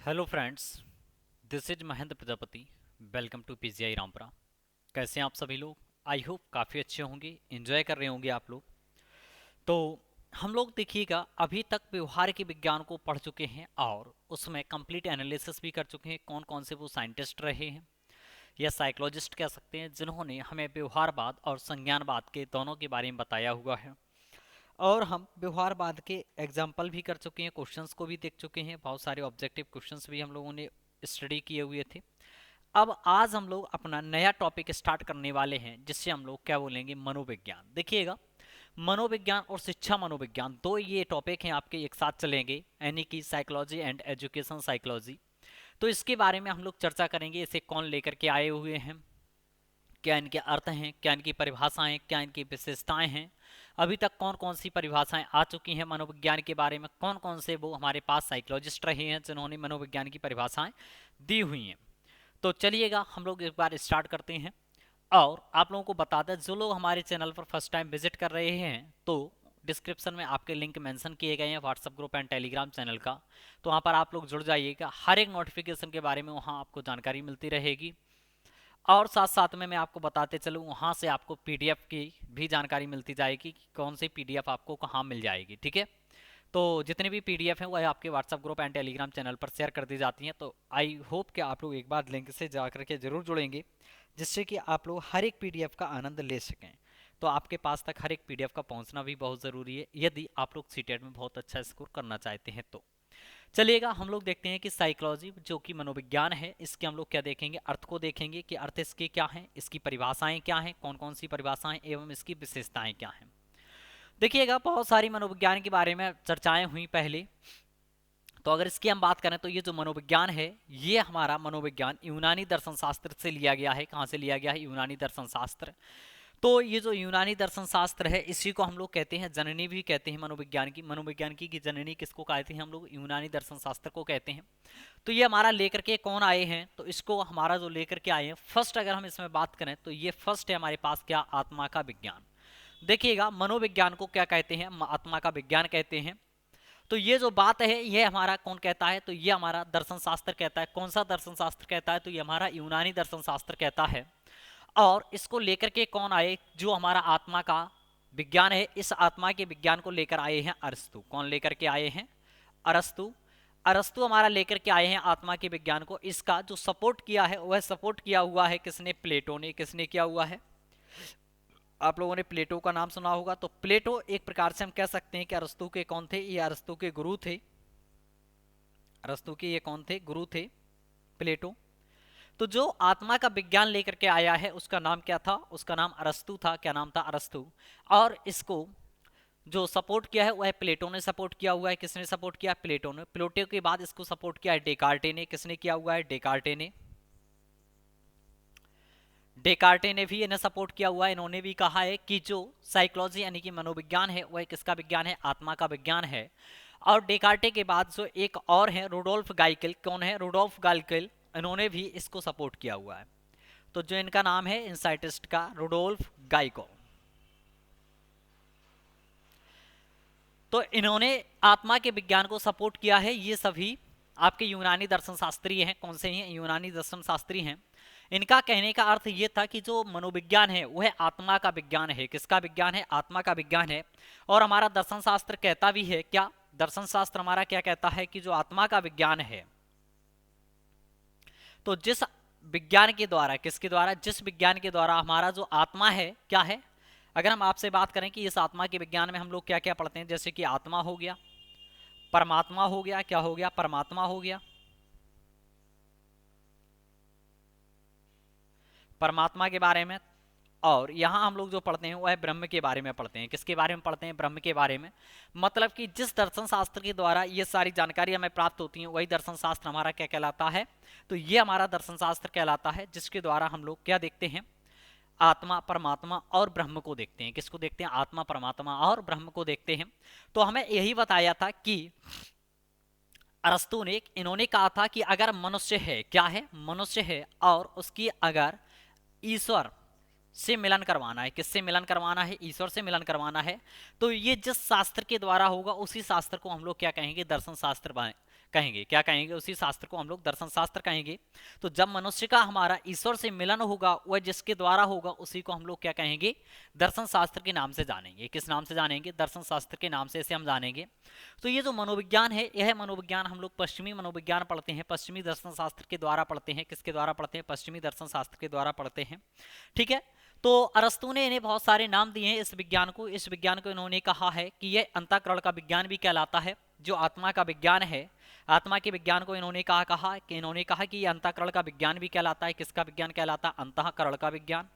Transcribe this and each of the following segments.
Hello friends, this is Mahendra Prajapati. Welcome to PGI Rampura. कैसे हैं आप सभी लोग? आई होप काफ़ी अच्छे होंगे, एंजॉय कर रहे होंगे आप लोग। तो हम लोग देखिएगा, अभी तक व्यवहार के विज्ञान को पढ़ चुके हैं और उसमें कंप्लीट एनालिसिस भी कर चुके हैं। कौन कौन से वो साइंटिस्ट रहे हैं या साइकोलॉजिस्ट कह सकते हैं, जिन्होंने हमें व्यवहारवाद और संज्ञानवाद के दोनों के बारे में बताया हुआ है। और हम व्यवहारवाद के एग्जाम्पल भी कर चुके हैं, क्वेश्चंस को भी देख चुके हैं, बहुत सारे ऑब्जेक्टिव क्वेश्चंस भी हम लोगों ने स्टडी किए हुए थे। अब आज हम लोग अपना नया टॉपिक स्टार्ट करने वाले हैं, जिससे हम लोग क्या बोलेंगे, मनोविज्ञान। देखिएगा, मनोविज्ञान और शिक्षा मनोविज्ञान दो ये टॉपिक हैं आपके एक साथ चलेंगे, यानी कि साइकोलॉजी एंड एजुकेशन साइकोलॉजी। तो इसके बारे में हम लोग चर्चा करेंगे, इसे कौन लेकर के आए हुए हैं, क्या इनके अर्थ हैं, क्या इनकी परिभाषाएं, क्या इनकी विशेषताएं हैं, अभी तक कौन कौन सी परिभाषाएं आ चुकी हैं मनोविज्ञान के बारे में, कौन कौन से वो हमारे पास साइकोलॉजिस्ट रहे हैं जिन्होंने मनोविज्ञान की परिभाषाएं दी हुई हैं। तो चलिएगा हम लोग एक बार स्टार्ट करते हैं। और आप लोगों को बता दें, जो लोग हमारे चैनल पर फर्स्ट टाइम विजिट कर रहे हैं, तो डिस्क्रिप्शन में आपके लिंक मेंशन किए गए हैं WhatsApp group and Telegram channel का। तो वहाँ पर आप लोग जुड़ जाइएगा, हर एक नोटिफिकेशन के बारे में वहाँ आपको जानकारी मिलती रहेगी। और साथ साथ में मैं आपको बताते चलूँ, वहाँ से आपको पीडीएफ की भी जानकारी मिलती जाएगी कि कौन सी पीडीएफ आपको कहाँ मिल जाएगी। ठीक है, तो जितने भी पीडीएफ हैं वह आपके WhatsApp group and Telegram channel पर शेयर कर दी जाती हैं। तो आई होप कि आप लोग एक बार लिंक से जा करके ज़रूर जुड़ेंगे, जिससे कि आप लोग हर एक पीडीएफ का आनंद ले सकें। तो आपके पास तक हर एक पीडीएफ का पहुंचना भी बहुत ज़रूरी है, यदि आप लोग सीटेट में बहुत अच्छा स्कोर करना चाहते हैं तो। चलिएगा हम लोग देखते हैं कि साइकोलॉजी जो कि मनोविज्ञान है, इसके हम लोग क्या देखेंगे, अर्थ को देखेंगे कि अर्थ इसके क्या हैं, इसकी परिभाषाएं क्या हैं, कौन कौन सी परिभाषाएं एवं इसकी विशेषताएं क्या हैं। देखिएगा, बहुत सारी मनोविज्ञान के बारे में चर्चाएं हुई पहले। तो अगर इसकी हम बात करें तो ये जो मनोविज्ञान है, ये हमारा मनोविज्ञान यूनानी दर्शन शास्त्र से लिया गया है। कहाँ से लिया गया है? यूनानी दर्शन शास्त्र। तो ये जो यूनानी दर्शन शास्त्र है, इसी को हम लोग कहते हैं जननी भी कहते हैं मनोविज्ञान की। मनोविज्ञान की जननी किसको कहते हैं? हम लोग यूनानी दर्शन शास्त्र को कहते हैं। तो ये हमारा लेकर के कौन आए हैं? तो इसको हमारा जो लेकर के आए हैं फर्स्ट, अगर हम इसमें बात करें तो ये फर्स्ट है हमारे पास क्या? आत्मा का विज्ञान। देखिएगा, मनोविज्ञान को क्या कहते हैं? आत्मा का विज्ञान कहते हैं। तो ये जो बात है, ये हमारा कौन कहता है? तो ये हमारा दर्शन शास्त्र कहता है। कौन सा दर्शन शास्त्र कहता है? तो ये हमारा यूनानी दर्शन शास्त्र कहता है। और इसको लेकर के कौन आए? जो हमारा आत्मा का विज्ञान है, इस आत्मा के विज्ञान को लेकर आए हैं अरस्तु। कौन लेकर के आए हैं? अरस्तु। अरस्तु हमारा लेकर के आए हैं आत्मा के विज्ञान को। इसका जो सपोर्ट किया है, वह सपोर्ट किया हुआ है किसने? प्लेटो ने। किसने किया हुआ है? आप लोगों ने प्लेटो का नाम सुना होगा। तो प्लेटो एक प्रकार से हम कह सकते हैं कि अरस्तु के कौन थे? ये अरस्तु के गुरु थे। अरस्तु के ये कौन थे? गुरु थे, प्लेटो। तो जो आत्मा का विज्ञान लेकर के आया है, उसका नाम क्या था? उसका नाम अरस्तु था। क्या नाम था? अरस्तु। और इसको जो सपोर्ट किया है वह प्लेटो ने सपोर्ट किया हुआ है। किसने सपोर्ट किया? प्लेटो ने। प्लेटो के बाद इसको सपोर्ट किया है डेकार्टे ने। किसने किया हुआ है? डेकार्टे ने। डेकार्टे ने भी इन्हें सपोर्ट किया हुआ है। इन्होंने भी कहा है कि जो साइकोलॉजी यानी कि मनोविज्ञान है, वह किसका विज्ञान है? आत्मा का विज्ञान है। और डेकार्टे के बाद जो एक और है, रुडोल्फ गाइकिल। कौन है? रुडोल्फ गाइकिल। इन्होंने भी इसको सपोर्ट किया हुआ है। तो जो इनका नाम है इंसाइटिस्ट का, रुडोल्फ गाइको। तो इन्होंने आत्मा के विज्ञान को सपोर्ट किया है। ये सभी आपके यूनानी दर्शन शास्त्री हैं। कौन से हैं? यूनानी दर्शन शास्त्री हैं। इनका कहने का अर्थ ये था कि जो मनोविज्ञान है वह आत्मा का विज्ञान है। किसका विज्ञान है? आत्मा का विज्ञान है। और हमारा दर्शन शास्त्र कहता भी है क्या? दर्शन शास्त्र हमारा क्या कहता है? कि जो आत्मा का विज्ञान है, तो जिस विज्ञान के द्वारा, किसके द्वारा? जिस विज्ञान के द्वारा हमारा जो आत्मा है क्या है? अगर हम आपसे बात करें कि इस आत्मा के विज्ञान में हम लोग क्या क्या पढ़ते हैं, जैसे कि आत्मा हो गया, परमात्मा हो गया। क्या हो गया? परमात्मा हो गया। परमात्मा के बारे में। और यहाँ हम लोग जो पढ़ते हैं वह ब्रह्म के बारे में पढ़ते हैं। किसके बारे में पढ़ते हैं? ब्रह्म के बारे में। मतलब कि जिस दर्शन शास्त्र के द्वारा ये सारी जानकारी हमें प्राप्त होती है, वही दर्शन शास्त्र हमारा क्या कहलाता है? तो ये हमारा दर्शन शास्त्र कहलाता है, जिसके द्वारा हम लोग क्या देखते हैं? आत्मा, परमात्मा और ब्रह्म को देखते हैं। किसको देखते हैं? आत्मा, परमात्मा और ब्रह्म को देखते हैं। तो हमें यही बताया था कि अरस्तु ने, इन्होंने कहा था कि अगर मनुष्य है, क्या है? मनुष्य है, और उसकी अगर ईश्वर से मिलन करवाना है, किससे मिलन करवाना है? ईश्वर से मिलन करवाना है। तो ये जिस शास्त्र के द्वारा होगा, उसी शास्त्र को हम लोग क्या कहेंगे? दर्शन शास्त्र कहेंगे। क्या कहेंगे? उसी शास्त्र को हम लोग दर्शन शास्त्र कहेंगे। तो जब मनुष्य का हमारा ईश्वर से मिलन होगा वह जिसके द्वारा होगा उसी को हम लोग क्या कहेंगे? दर्शन शास्त्र के नाम से जानेंगे। किस नाम से जानेंगे? दर्शन शास्त्र के नाम से इसे हम जानेंगे। तो ये जो मनोविज्ञान है, यह मनोविज्ञान हम लोग पश्चिमी मनोविज्ञान पढ़ते हैं, पश्चिमी दर्शन शास्त्र के द्वारा पढ़ते हैं। किसके द्वारा पढ़ते हैं? पश्चिमी दर्शन शास्त्र के द्वारा पढ़ते हैं। ठीक है। तो अरस्तु ने इन्हें बहुत सारे नाम दिए हैं इस विज्ञान को। इस विज्ञान को इन्होंने कहा है कि यह अंतःकरण का विज्ञान भी कहलाता है। जो आत्मा का विज्ञान है, आत्मा के विज्ञान को इन्होंने कहा कि यह अंतःकरण का विज्ञान भी कहलाता है। किसका विज्ञान कहलाता है? अंतःकरण का विज्ञान।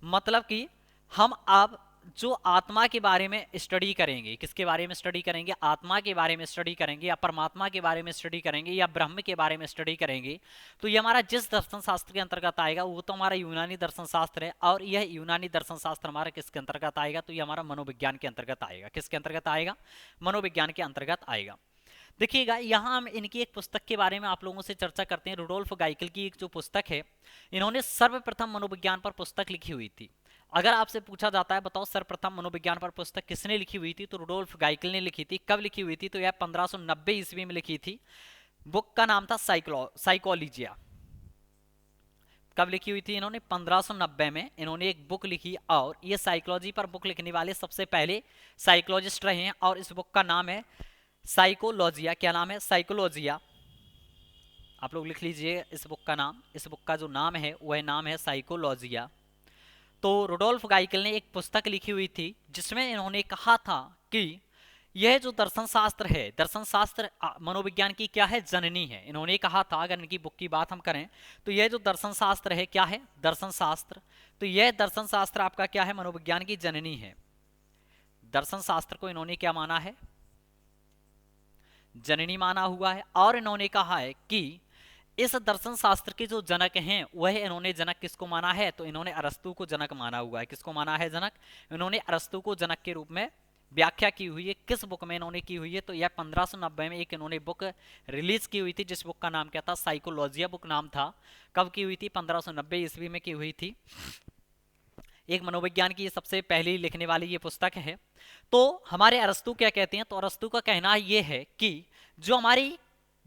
मतलब कि हम अब जो आत्मा के बारे में स्टडी करेंगे, किसके बारे में स्टडी करेंगे? आत्मा के बारे में स्टडी करेंगे, या परमात्मा के बारे में स्टडी करेंगे, या ब्रह्म के बारे में स्टडी करेंगे, तो ये हमारा जिस दर्शन शास्त्र के अंतर्गत आएगा वो तो हमारा यूनानी दर्शन शास्त्र है। और यह यूनानी दर्शन शास्त्र हमारा किसके अंतर्गत आएगा? तो ये हमारा मनोविज्ञान के अंतर्गत आएगा। किसके अंतर्गत आएगा? मनोविज्ञान के अंतर्गत आएगा। देखिएगा, यहाँ हम इनकी एक पुस्तक के बारे में आप लोगों से चर्चा करते हैं। रुडोल्फ गाइकल की एक जो पुस्तक है, इन्होंने सर्वप्रथम मनोविज्ञान पर पुस्तक लिखी हुई थी। अगर आपसे पूछा जाता है बताओ सर्वप्रथम मनोविज्ञान पर पुस्तक किसने लिखी हुई थी, तो रुडोल्फ गाइकल ने लिखी थी। कब लिखी हुई थी? तो यह 1590 ईस्वी में लिखी थी। बुक का नाम था साइकोलॉजिया। कब लिखी हुई थी इन्होंने? 1590 में इन्होंने एक बुक लिखी, और ये साइकोलॉजी पर बुक लिखने वाले सबसे पहले साइकोलॉजिस्ट रहे हैं। और इस बुक का नाम है साइकोलॉजिया। क्या नाम है? साइकोलॉजिया। आप लोग लिख लीजिए इस बुक का नाम। इस बुक का जो नाम है वह नाम है साइकोलॉजिया। तो रुडोल्फ गाइकल ने एक पुस्तक लिखी हुई थी जिसमें इन्होंने कहा था कि यह जो दर्शन शास्त्र है, दर्शन शास्त्र मनोविज्ञान की क्या है? जननी है। इन्होंने कहा था, अगर इनकी बुक की बात हम करें तो यह जो दर्शन शास्त्र है क्या है? दर्शन शास्त्र। तो यह दर्शन शास्त्र आपका क्या है? मनोविज्ञान की जननी है। दर्शन शास्त्र को इन्होंने क्या माना है? जननी माना हुआ है। और इन्होंने कहा है कि इस दर्शन शास्त्र के जो जनक हैं वह इन्होंने जनक किसको माना है? तो इन्होंने अरस्तु को जनक माना हुआ है। किसको माना है जनक? इन्होंने अरस्तु को जनक के रूप में व्याख्या की हुई है। किस बुक में इन्होंने की हुई है? तो यह 1590 में एक इन्होंने बुक रिलीज की हुई थी, जिस बुक का नाम क्या था? साइकोलॉजिया बुक नाम था। कब की हुई थी? 1590 ईस्वी में की हुई थी। एक मनोविज्ञान की सबसे पहली लिखने वाली ये पुस्तक है। तो हमारे अरस्तु क्या कहते हैं? तो अरस्तु का कहना ये है कि जो हमारी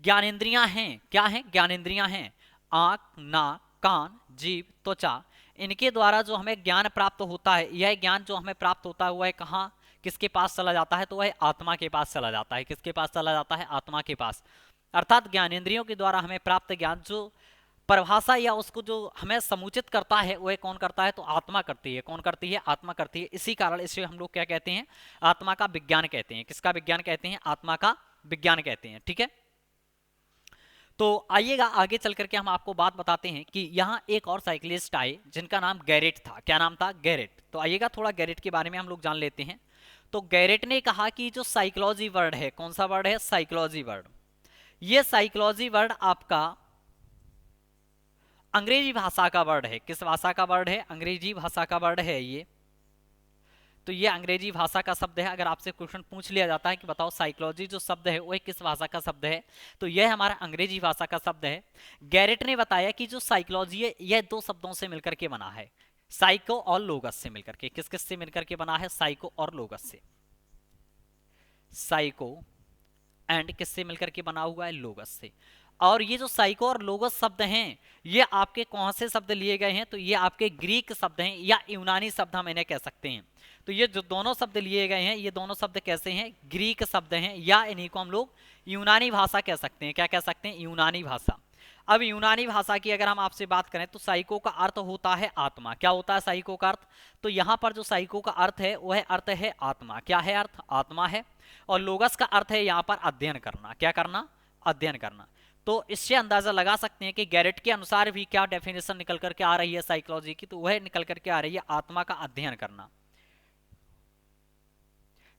ज्ञानेंद्रियां हैं, क्या हैं? ज्ञानेंद्रियां हैं। आंख, नाक, कान, जीभ, त्वचा, इनके द्वारा जो हमें ज्ञान प्राप्त होता है, यह ज्ञान जो हमें प्राप्त होता है वह कहाँ, किसके पास चला जाता है? तो वह आत्मा के पास चला जाता है। किसके पास चला जाता है? आत्मा के पास। अर्थात ज्ञानेंद्रियों के द्वारा हमें प्राप्त ज्ञान जो परिभाषा या उसको जो हमें समुचित करता है वह कौन करता है? तो आत्मा करती है। कौन करती है? आत्मा करती है। इसी कारण इसे हम लोग क्या कहते हैं? आत्मा का विज्ञान कहते हैं। किसका विज्ञान कहते हैं? आत्मा का विज्ञान कहते हैं। ठीक है। तो आइएगा आगे चल करके हम आपको बात बताते हैं कि यहाँ एक और साइकिलिस्ट आए जिनका नाम गैरेट था। क्या नाम था? गैरेट। तो आइएगा थोड़ा गैरेट के बारे में हम लोग जान लेते हैं। तो गैरेट ने कहा कि जो साइकोलॉजी वर्ड है, कौन सा वर्ड है? Psychology word. ये साइकोलॉजी वर्ड आपका अंग्रेजी भाषा का वर्ड है। किस भाषा का वर्ड है? अंग्रेजी भाषा का वर्ड है ये। तो ये अंग्रेजी भाषा का शब्द है। अगर आपसे क्वेश्चन पूछ लिया जाता है कि बताओ साइकोलॉजी जो शब्द है वह किस भाषा का शब्द है, तो यह हमारा अंग्रेजी भाषा का शब्द है। गैरेट ने बताया कि जो साइकोलॉजी है यह दो शब्दों से मिलकर के बना है, साइको और लोगस से मिलकर के। किस किस से मिलकर के बना है? साइको और लोगस से। साइको एंड किससे मिलकर के बना हुआ है? लोगस से। और ये जो साइको और लोगस शब्द हैं ये आपके कौन से शब्द लिए गए हैं? तो ये आपके ग्रीक शब्द हैं या यूनानी शब्द हम इन्हें कह सकते हैं। तो ये जो दोनों शब्द लिए गए हैं ये दोनों शब्द कैसे हैं? ग्रीक शब्द हैं, या इन्हीं को हम लोग यूनानी भाषा कह सकते हैं। क्या कह सकते हैं? यूनानी भाषा। अब यूनानी भाषा की अगर हम आपसे बात करें तो साइको का अर्थ होता है आत्मा। क्या होता है साइको का अर्थ? तो यहाँ पर जो साइको का अर्थ है वह अर्थ है आत्मा। क्या है अर्थ? आत्मा है। और लोगस का अर्थ है यहाँ पर अध्ययन करना। क्या करना? अध्ययन करना। तो इससे अंदाजा लगा सकते हैं कि गैरेट के अनुसार भी क्या डेफिनेशन निकल करके आ रही है साइकोलॉजी की? तो वह निकल करके आ रही है आत्मा का अध्ययन करना।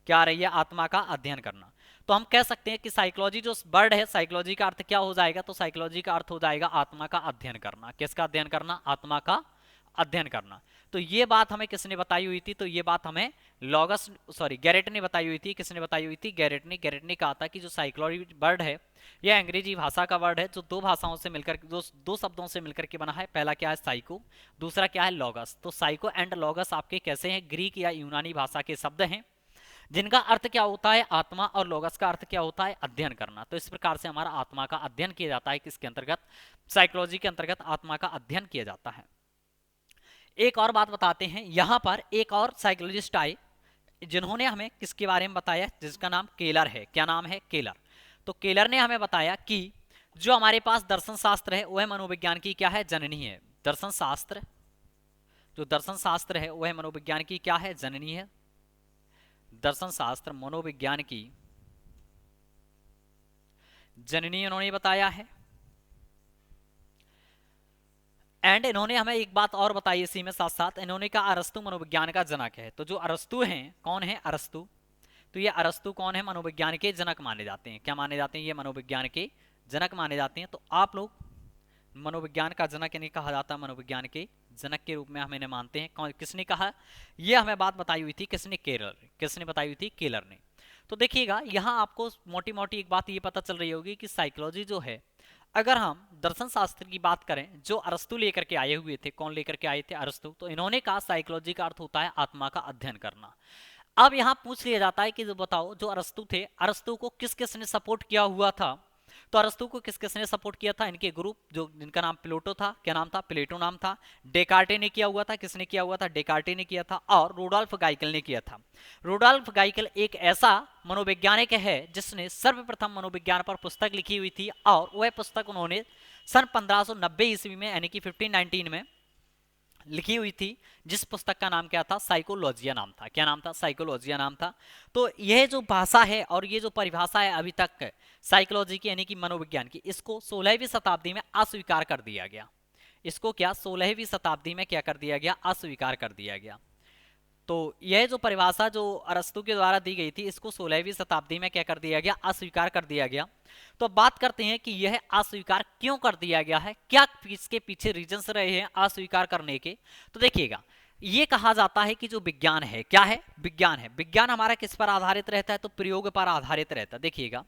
क्या आ रही है? आत्मा का अध्ययन करना। तो हम कह सकते हैं कि साइकोलॉजी जो वर्ड है, साइकोलॉजी का अर्थ क्या हो जाएगा? तो साइकोलॉजी का अर्थ हो जाएगा आत्मा का अध्ययन करना। किसका अध्ययन करना? आत्मा का अध्ययन करना। तो ये बात हमें किसने बताई हुई थी? तो ये बात हमें गैरेट ने बताई हुई थी। किसने बताई हुई थी? गैरेट ने। गैरेट ने कहा था कि जो साइकोलॉजी वर्ड है यह अंग्रेजी भाषा का वर्ड है जो दो भाषाओं से मिलकर, दो शब्दों से मिलकर के बना है। पहला क्या है? साइको, दूसरा क्या है? लॉगस। तो साइको एंड लॉगस आपके कैसे हैं? ग्रीक या यूनानी भाषा के शब्द हैं। जिनका अर्थ क्या होता है आत्मा, और लोगस का अर्थ क्या होता है अध्ययन करना। तो इस प्रकार से हमारा आत्मा का अध्ययन किया जाता है, किसके अंतर्गत, साइकोलॉजी के अंतर्गत आत्मा का अध्ययन किया जाता है। एक और बात बताते हैं, यहां पर एक और साइकोलॉजिस्ट आए जिन्होंने हमें किसके बारे में बताया, जिसका नाम केलर है। क्या नाम है, केलर। तो केलर ने हमें बताया कि जो हमारे पास दर्शन शास्त्र है वह मनोविज्ञान की क्या है, जननी है। दर्शन शास्त्र, जो दर्शन शास्त्र है वह मनोविज्ञान की क्या है, जननी है। दर्शन शास्त्र मनोविज्ञान की जननी उन्होंने बताया है। एंड इन्होंने हमें एक बात और बताई इसी में साथ साथ, इन्होंने कहा अरस्तु मनोविज्ञान का जनक है। तो जो अरस्तु हैं, कौन है अरस्तु, तो ये अरस्तु कौन है, मनोविज्ञान के जनक माने जाते हैं। क्या माने जाते हैं, ये मनोविज्ञान के जनक माने जाते हैं। तो आप लोग मनोविज्ञान का जनक यानी कहा जाता है, मनोविज्ञान के जनक के रूप में हम इन्हें मानते हैं। कौन, किसने कहा, ये हमें बात बताई हुई थी किसने, केलर। किसने बताई हुई थी, केलर ने। तो देखिएगा यहाँ आपको मोटी मोटी एक बात ये पता चल रही होगी कि साइकोलॉजी जो है, अगर हम दर्शन शास्त्र की बात करें, जो अरस्तु लेकर के आए हुए थे, कौन लेकर के आए थे, अरस्तु। तो इन्होंने कहा साइकोलॉजी का अर्थ होता है आत्मा का अध्ययन करना। अब यहाँ पूछ लिया जाता है कि जो बताओ, जो अरस्तु थे, अरस्तु को किस किसने सपोर्ट किया हुआ था। तो अरस्तु को किस किसने सपोर्ट किया था, इनके ग्रुप, जो जिनका नाम प्लेटो था, क्या नाम था, प्लेटो नाम था। डेकार्टे ने किया हुआ था, किसने किया हुआ था, डेकार्टे ने किया था। और रूडोल्फ गाइकल ने किया था। रूडोल्फ गाइकल एक ऐसा मनोवैज्ञानिक है जिसने सर्वप्रथम मनोविज्ञान पर पुस्तक लिखी हुई थी, और वह पुस्तक उन्होंने सन 1590 ईस्वी में यानी कि 1519 में लिखी हुई थी, जिस पुस्तक का नाम क्या था, साइकोलॉजिया नाम था। क्या नाम था, साइकोलॉजिया नाम था। तो यह जो भाषा है और ये जो परिभाषा है अभी तक साइकोलॉजी की यानी कि मनोविज्ञान की, इसको 16वीं शताब्दी में अस्वीकार कर दिया गया। इसको क्या, 16वीं शताब्दी में क्या कर दिया गया, अस्वीकार कर दिया गया। तो यह जो परिभाषा जो अरस्तु के द्वारा दी गई थी, इसको 16वीं शताब्दी में क्या कर दिया गया, अस्वीकार कर दिया गया। तो अब बात करते हैं कि यह अस्वीकार क्यों कर दिया गया है, क्या इसके पीछे रीजंस रहे हैं अस्वीकार करने के। तो देखिएगा, ये कहा जाता है कि जो विज्ञान है, क्या है, विज्ञान है। विज्ञान हमारा किस पर आधारित रहता है, तो प्रयोग पर आधारित रहता है। देखिएगा,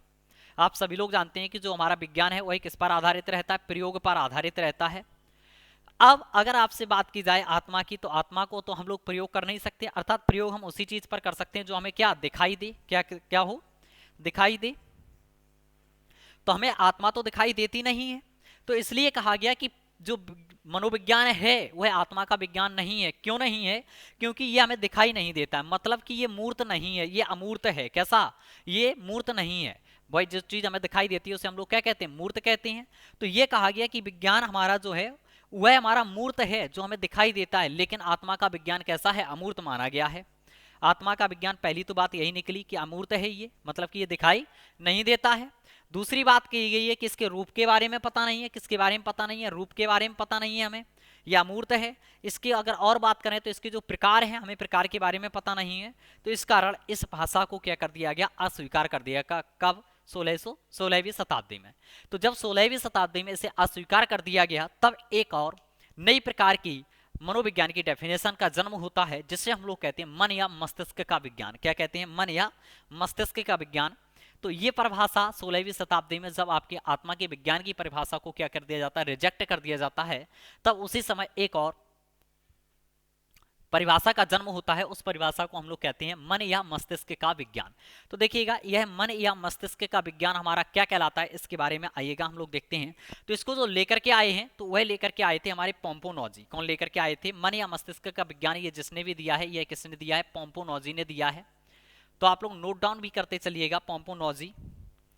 आप सभी लोग जानते हैं कि जो हमारा विज्ञान है वही किस पर आधारित रहता है, प्रयोग पर आधारित रहता है। अब अगर आपसे बात की जाए आत्मा की, तो आत्मा को तो हम लोग प्रयोग कर नहीं सकते, अर्थात प्रयोग हम उसी चीज पर कर सकते हैं जो हमें क्या दिखाई दे, क्या क्या हो, दिखाई दे। तो हमें आत्मा तो दिखाई देती नहीं है, तो इसलिए कहा गया कि जो मनोविज्ञान है वह आत्मा का विज्ञान नहीं है। क्यों नहीं है, क्योंकि ये हमें दिखाई नहीं देता है, मतलब कि ये मूर्त नहीं है, ये अमूर्त है। कैसा, ये मूर्त नहीं है। भाई जिस चीज हमें दिखाई देती है उसे हम लोग क्या कहते हैं, मूर्त कहते हैं। तो ये कहा गया कि विज्ञान हमारा जो है वह हमारा मूर्त है, जो हमें दिखाई देता है, लेकिन आत्मा का विज्ञान कैसा है, अमूर्त माना गया है। आत्मा का विज्ञान, पहली तो बात यही निकली कि अमूर्त है ये, मतलब कि ये दिखाई नहीं देता है। दूसरी बात कही गई है कि इसके रूप के बारे में पता नहीं है, किसके बारे में पता नहीं है, रूप के बारे में पता नहीं है हमें, ये अमूर्त है। इसकी अगर और बात करें तो इसके जो प्रकार हैं, हमें प्रकार के बारे में पता नहीं है। तो इस कारण इस भाषा को क्या कर दिया गया, अस्वीकार कर दिया गया। कब, 16वीं शताब्दी में। तो जब 16वीं शताब्दी में इसे अस्वीकार कर दिया गया, तब एक और नई प्रकार की मनोविज्ञान की डेफिनेशन का जन्म होता है, जिसे हम लोग कहते हैं मन या मस्तिष्क का विज्ञान। क्या कहते हैं, मन या मस्तिष्क का विज्ञान। तो ये परिभाषा 16वीं शताब्दी में जब आपके आत्मा के विज्ञान की परिभाषा को क्या कर दिया जाता है, रिजेक्ट कर दिया जाता है, तब उसी समय एक और परिभाषा का जन्म होता है। उस परिभाषा को हम लोग कहते हैं मन या मस्तिष्क का विज्ञान। तो देखिएगा, यह मन या मस्तिष्क का विज्ञान हमारा क्या कहलाता है, इसके बारे में आइएगा हम लोग देखते हैं। तो इसको जो लेकर के आए हैं, तो वह लेकर के आए थे हमारे पोम्पोनोजी। कौन लेकर के आए थे, मन या मस्तिष्क का विज्ञान ये जिसने भी दिया है, यह किसने दिया है, पोम्पोनोजी ने दिया है। तो आप लोग नोट डाउन भी करते चलिएगा, पोम्पोनोजी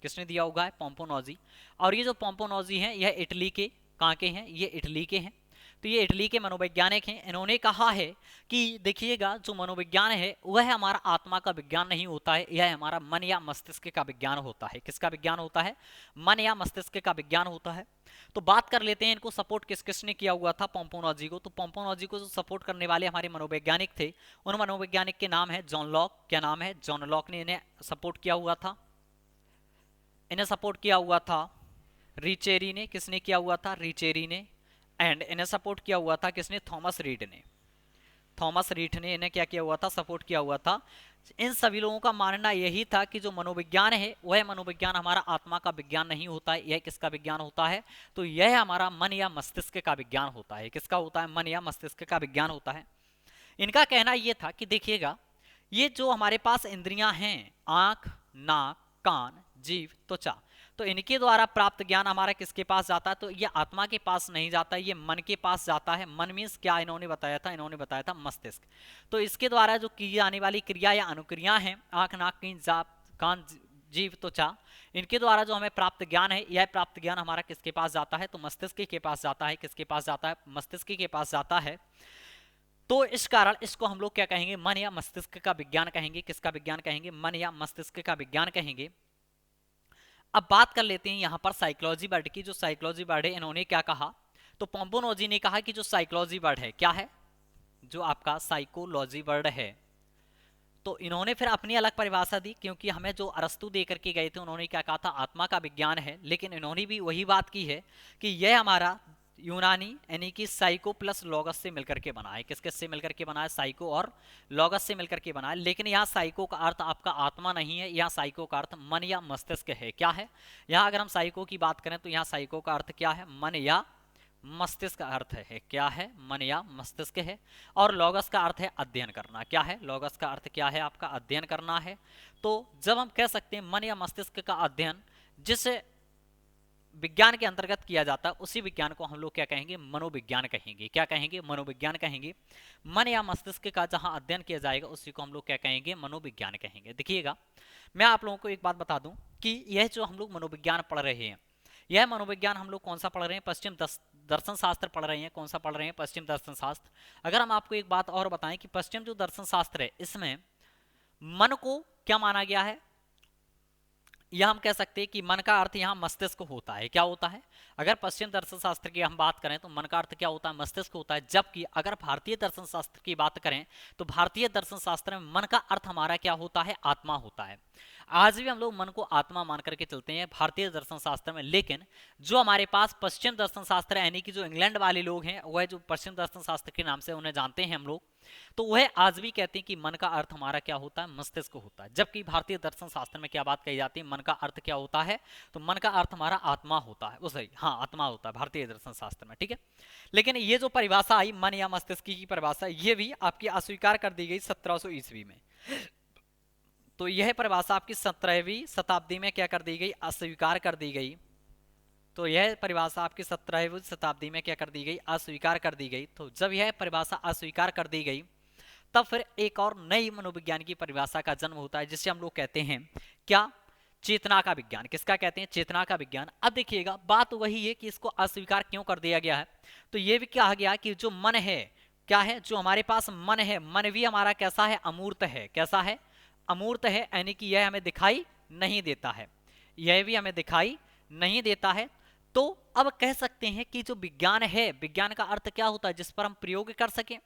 किसने दिया होगा, है पोम्पोनोजी। और ये जो पोम्पोनोजी हैं यह इटली के, कहाँ के हैं, ये इटली के हैं। तो ये इटली के मनोवैज्ञानिक हैं। इन्होंने कहा है कि देखिएगा, जो मनोविज्ञान है वह हमारा आत्मा का विज्ञान नहीं होता है, यह हमारा मन या मस्तिष्क का विज्ञान होता है। किसका विज्ञान होता है, मन या मस्तिष्क का विज्ञान होता है। तो बात कर लेते हैं इनको सपोर्ट किस किसने किया हुआ था, पोम्पोनोजी को। तो पोम्पोनोजी को जो सपोर्ट करने वाले हमारे मनोवैज्ञानिक थे, उन मनोवैज्ञानिक के नाम है जॉन लॉक। क्या नाम है, जॉन लॉक ने इन्हें सपोर्ट किया हुआ था। इन्हें सपोर्ट किया हुआ था रिचेरी ने। किसने किया हुआ था, रिचेरी ने। एंड इन्हें सपोर्ट किया हुआ था किसने, थॉमस रीड ने। थॉमस रीड ने इन्हें क्या किया हुआ था, सपोर्ट किया हुआ था। इन सभी लोगों का मानना यही था कि जो मनोविज्ञान है वह मनोविज्ञान हमारा आत्मा का विज्ञान नहीं होता है, यह किसका विज्ञान होता है, तो यह हमारा मन या मस्तिष्क का विज्ञान होता है। किसका होता है, मन या मस्तिष्क का विज्ञान होता है। इनका कहना यह था कि देखिएगा, ये जो हमारे पास इंद्रियां हैं, आंख, नाक, कान, जीभ, त्वचा, तो इनके द्वारा प्राप्त ज्ञान हमारा किसके पास जाता है? तो ये आत्मा के पास नहीं जाता, ये मन के पास जाता है। मन मीन्स क्या इन्होंने बताया था? इन्होंने बताया था मस्तिष्क। तो इसके द्वारा जो की जाने वाली क्रिया या अनुक्रिया हैं, आंख, नाक, कान, जीव, त्वचा, इनके द्वारा जो हमें प्राप्त ज्ञान है, यह प्राप्त ज्ञान हमारा किसके पास जाता है? तो मस्तिष्क के पास जाता है। किसके पास जाता है? मस्तिष्क के पास जाता है। तो इस कारण इसको हम लोग क्या कहेंगे? मन या मस्तिष्क का विज्ञान कहेंगे। किसका विज्ञान कहेंगे? मन या मस्तिष्क का विज्ञान कहेंगे। अब बात कर लेते हैं यहाँ पर साइकोलॉजी वर्ड की। जो साइकोलॉजी वर्ड है, इन्होंने क्या कहा? तो पोम्बोनोजी ने कहा कि जो साइकोलॉजी वर्ड है, क्या है? जो आपका साइकोलॉजी वर्ड है, तो इन्होंने फिर अपनी अलग परिभाषा दी, क्योंकि हमें जो अरस्तु दे करके गए थे, उन्होंने क्या कहा था? आत्मा का विज्ञान है। लेकिन इन्होंने भी वही बात की है कि यह हमारा यूनानी यानी कि साइको प्लस लॉगस से मिलकर के बना है। किस किस से मिलकर के बना है? साइको और लॉगस से मिलकर के बना है। लेकिन यहाँ साइको का अर्थ आपका आत्मा नहीं है, यहाँ साइको का अर्थ मन या मस्तिष्क है। क्या है? यहाँ अगर हम साइको की बात करें तो यहाँ साइको का अर्थ क्या है? मन या मस्तिष्क का अर्थ है। क्या है? मन या मस्तिष्क है। और लॉगस का अर्थ है अध्ययन करना। क्या है? लॉगस का अर्थ क्या है आपका? अध्ययन करना है। तो जब हम कह सकते हैं मन या मस्तिष्क का अध्ययन जिस विज्ञान के अंतर्गत किया जाता है, उसी विज्ञान को हम लोग क्या कहेंगे? मनोविज्ञान कहेंगे। क्या कहेंगे? मनोविज्ञान कहेंगे। मन या मस्तिष्क का जहां अध्ययन किया जाएगा, उसी को हम लोग क्या कहेंगे? मनोविज्ञान कहेंगे। देखिएगा, मैं आप लोगों को एक बात बता दूं कि यह जो हम लोग मनोविज्ञान पढ़ रहे हैं, यह मनोविज्ञान हम लोग कौन सा पढ़ रहे हैं? पश्चिम दर्शन शास्त्र पढ़ रहे हैं। कौन सा पढ़ रहे हैं? पश्चिम दर्शन शास्त्र। अगर हम आपको एक बात और बताएं कि पश्चिम जो दर्शन शास्त्र है, इसमें मन को क्या माना गया है? यह हम कह सकते हैं कि मन का अर्थ यहाँ मस्तिष्क होता है। क्या होता है? अगर पश्चिम दर्शन शास्त्र की हम बात करें तो मन का अर्थ क्या होता है? मस्तिष्क होता है। जबकि अगर भारतीय दर्शन शास्त्र की बात करें तो भारतीय दर्शन शास्त्र में मन का अर्थ हमारा क्या होता है? आत्मा होता है। आज भी हम लोग मन को आत्मा मान करके चलते हैं भारतीय दर्शन शास्त्र में। लेकिन जो हमारे पास पश्चिम दर्शन शास्त्र यानी कि जो इंग्लैंड वाले लोग हैं, वह जो पश्चिम दर्शन शास्त्र के नाम से उन्हें जानते हैं हम लोग, तो वह आज भी कहते हैं कि मन का अर्थ हमारा क्या होता है? मस्तिष्क होता है। जबकि भारतीय दर्शन शास्त्र में क्या बात कही जाती है? मन का अर्थ क्या होता है? तो मन का अर्थ हमारा आत्मा होता है। वो सही, हाँ, आत्मा होता है भारतीय दर्शन शास्त्र में। ठीक है। लेकिन ये जो परिभाषा आई मन या मस्तिष्क की परिभाषा, ये भी आपकी अस्वीकार कर दी गई 1700 ईस्वी में। तो यह परिभाषा आपकी 17वीं शताब्दी में क्या कर दी गई? अस्वीकार कर दी गई। तो यह परिभाषा आपकी 17वीं शताब्दी में क्या कर दी गई? अस्वीकार कर दी गई। तो जब यह परिभाषा अस्वीकार कर दी गई, तब फिर एक और नई मनोविज्ञान की परिभाषा का जन्म होता है, जिसे हम लोग कहते हैं क्या? चेतना का विज्ञान। किसका कहते हैं? चेतना का विज्ञान। अब देखिएगा, बात वही है कि इसको अस्वीकार क्यों कर दिया गया है। तो ये भी कहा गया कि जो मन है, क्या है? जो हमारे पास मन है, मन भी हमारा कैसा है? अमूर्त है। कैसा है? अमूर्त है, यानी कि यह हमें दिखाई नहीं देता है। यह भी हमें दिखाई नहीं देता है। तो अब कह सकते हैं कि जो विज्ञान है, विज्ञान का अर्थ क्या होता है? जिस पर हम प्रयोग कर सकें।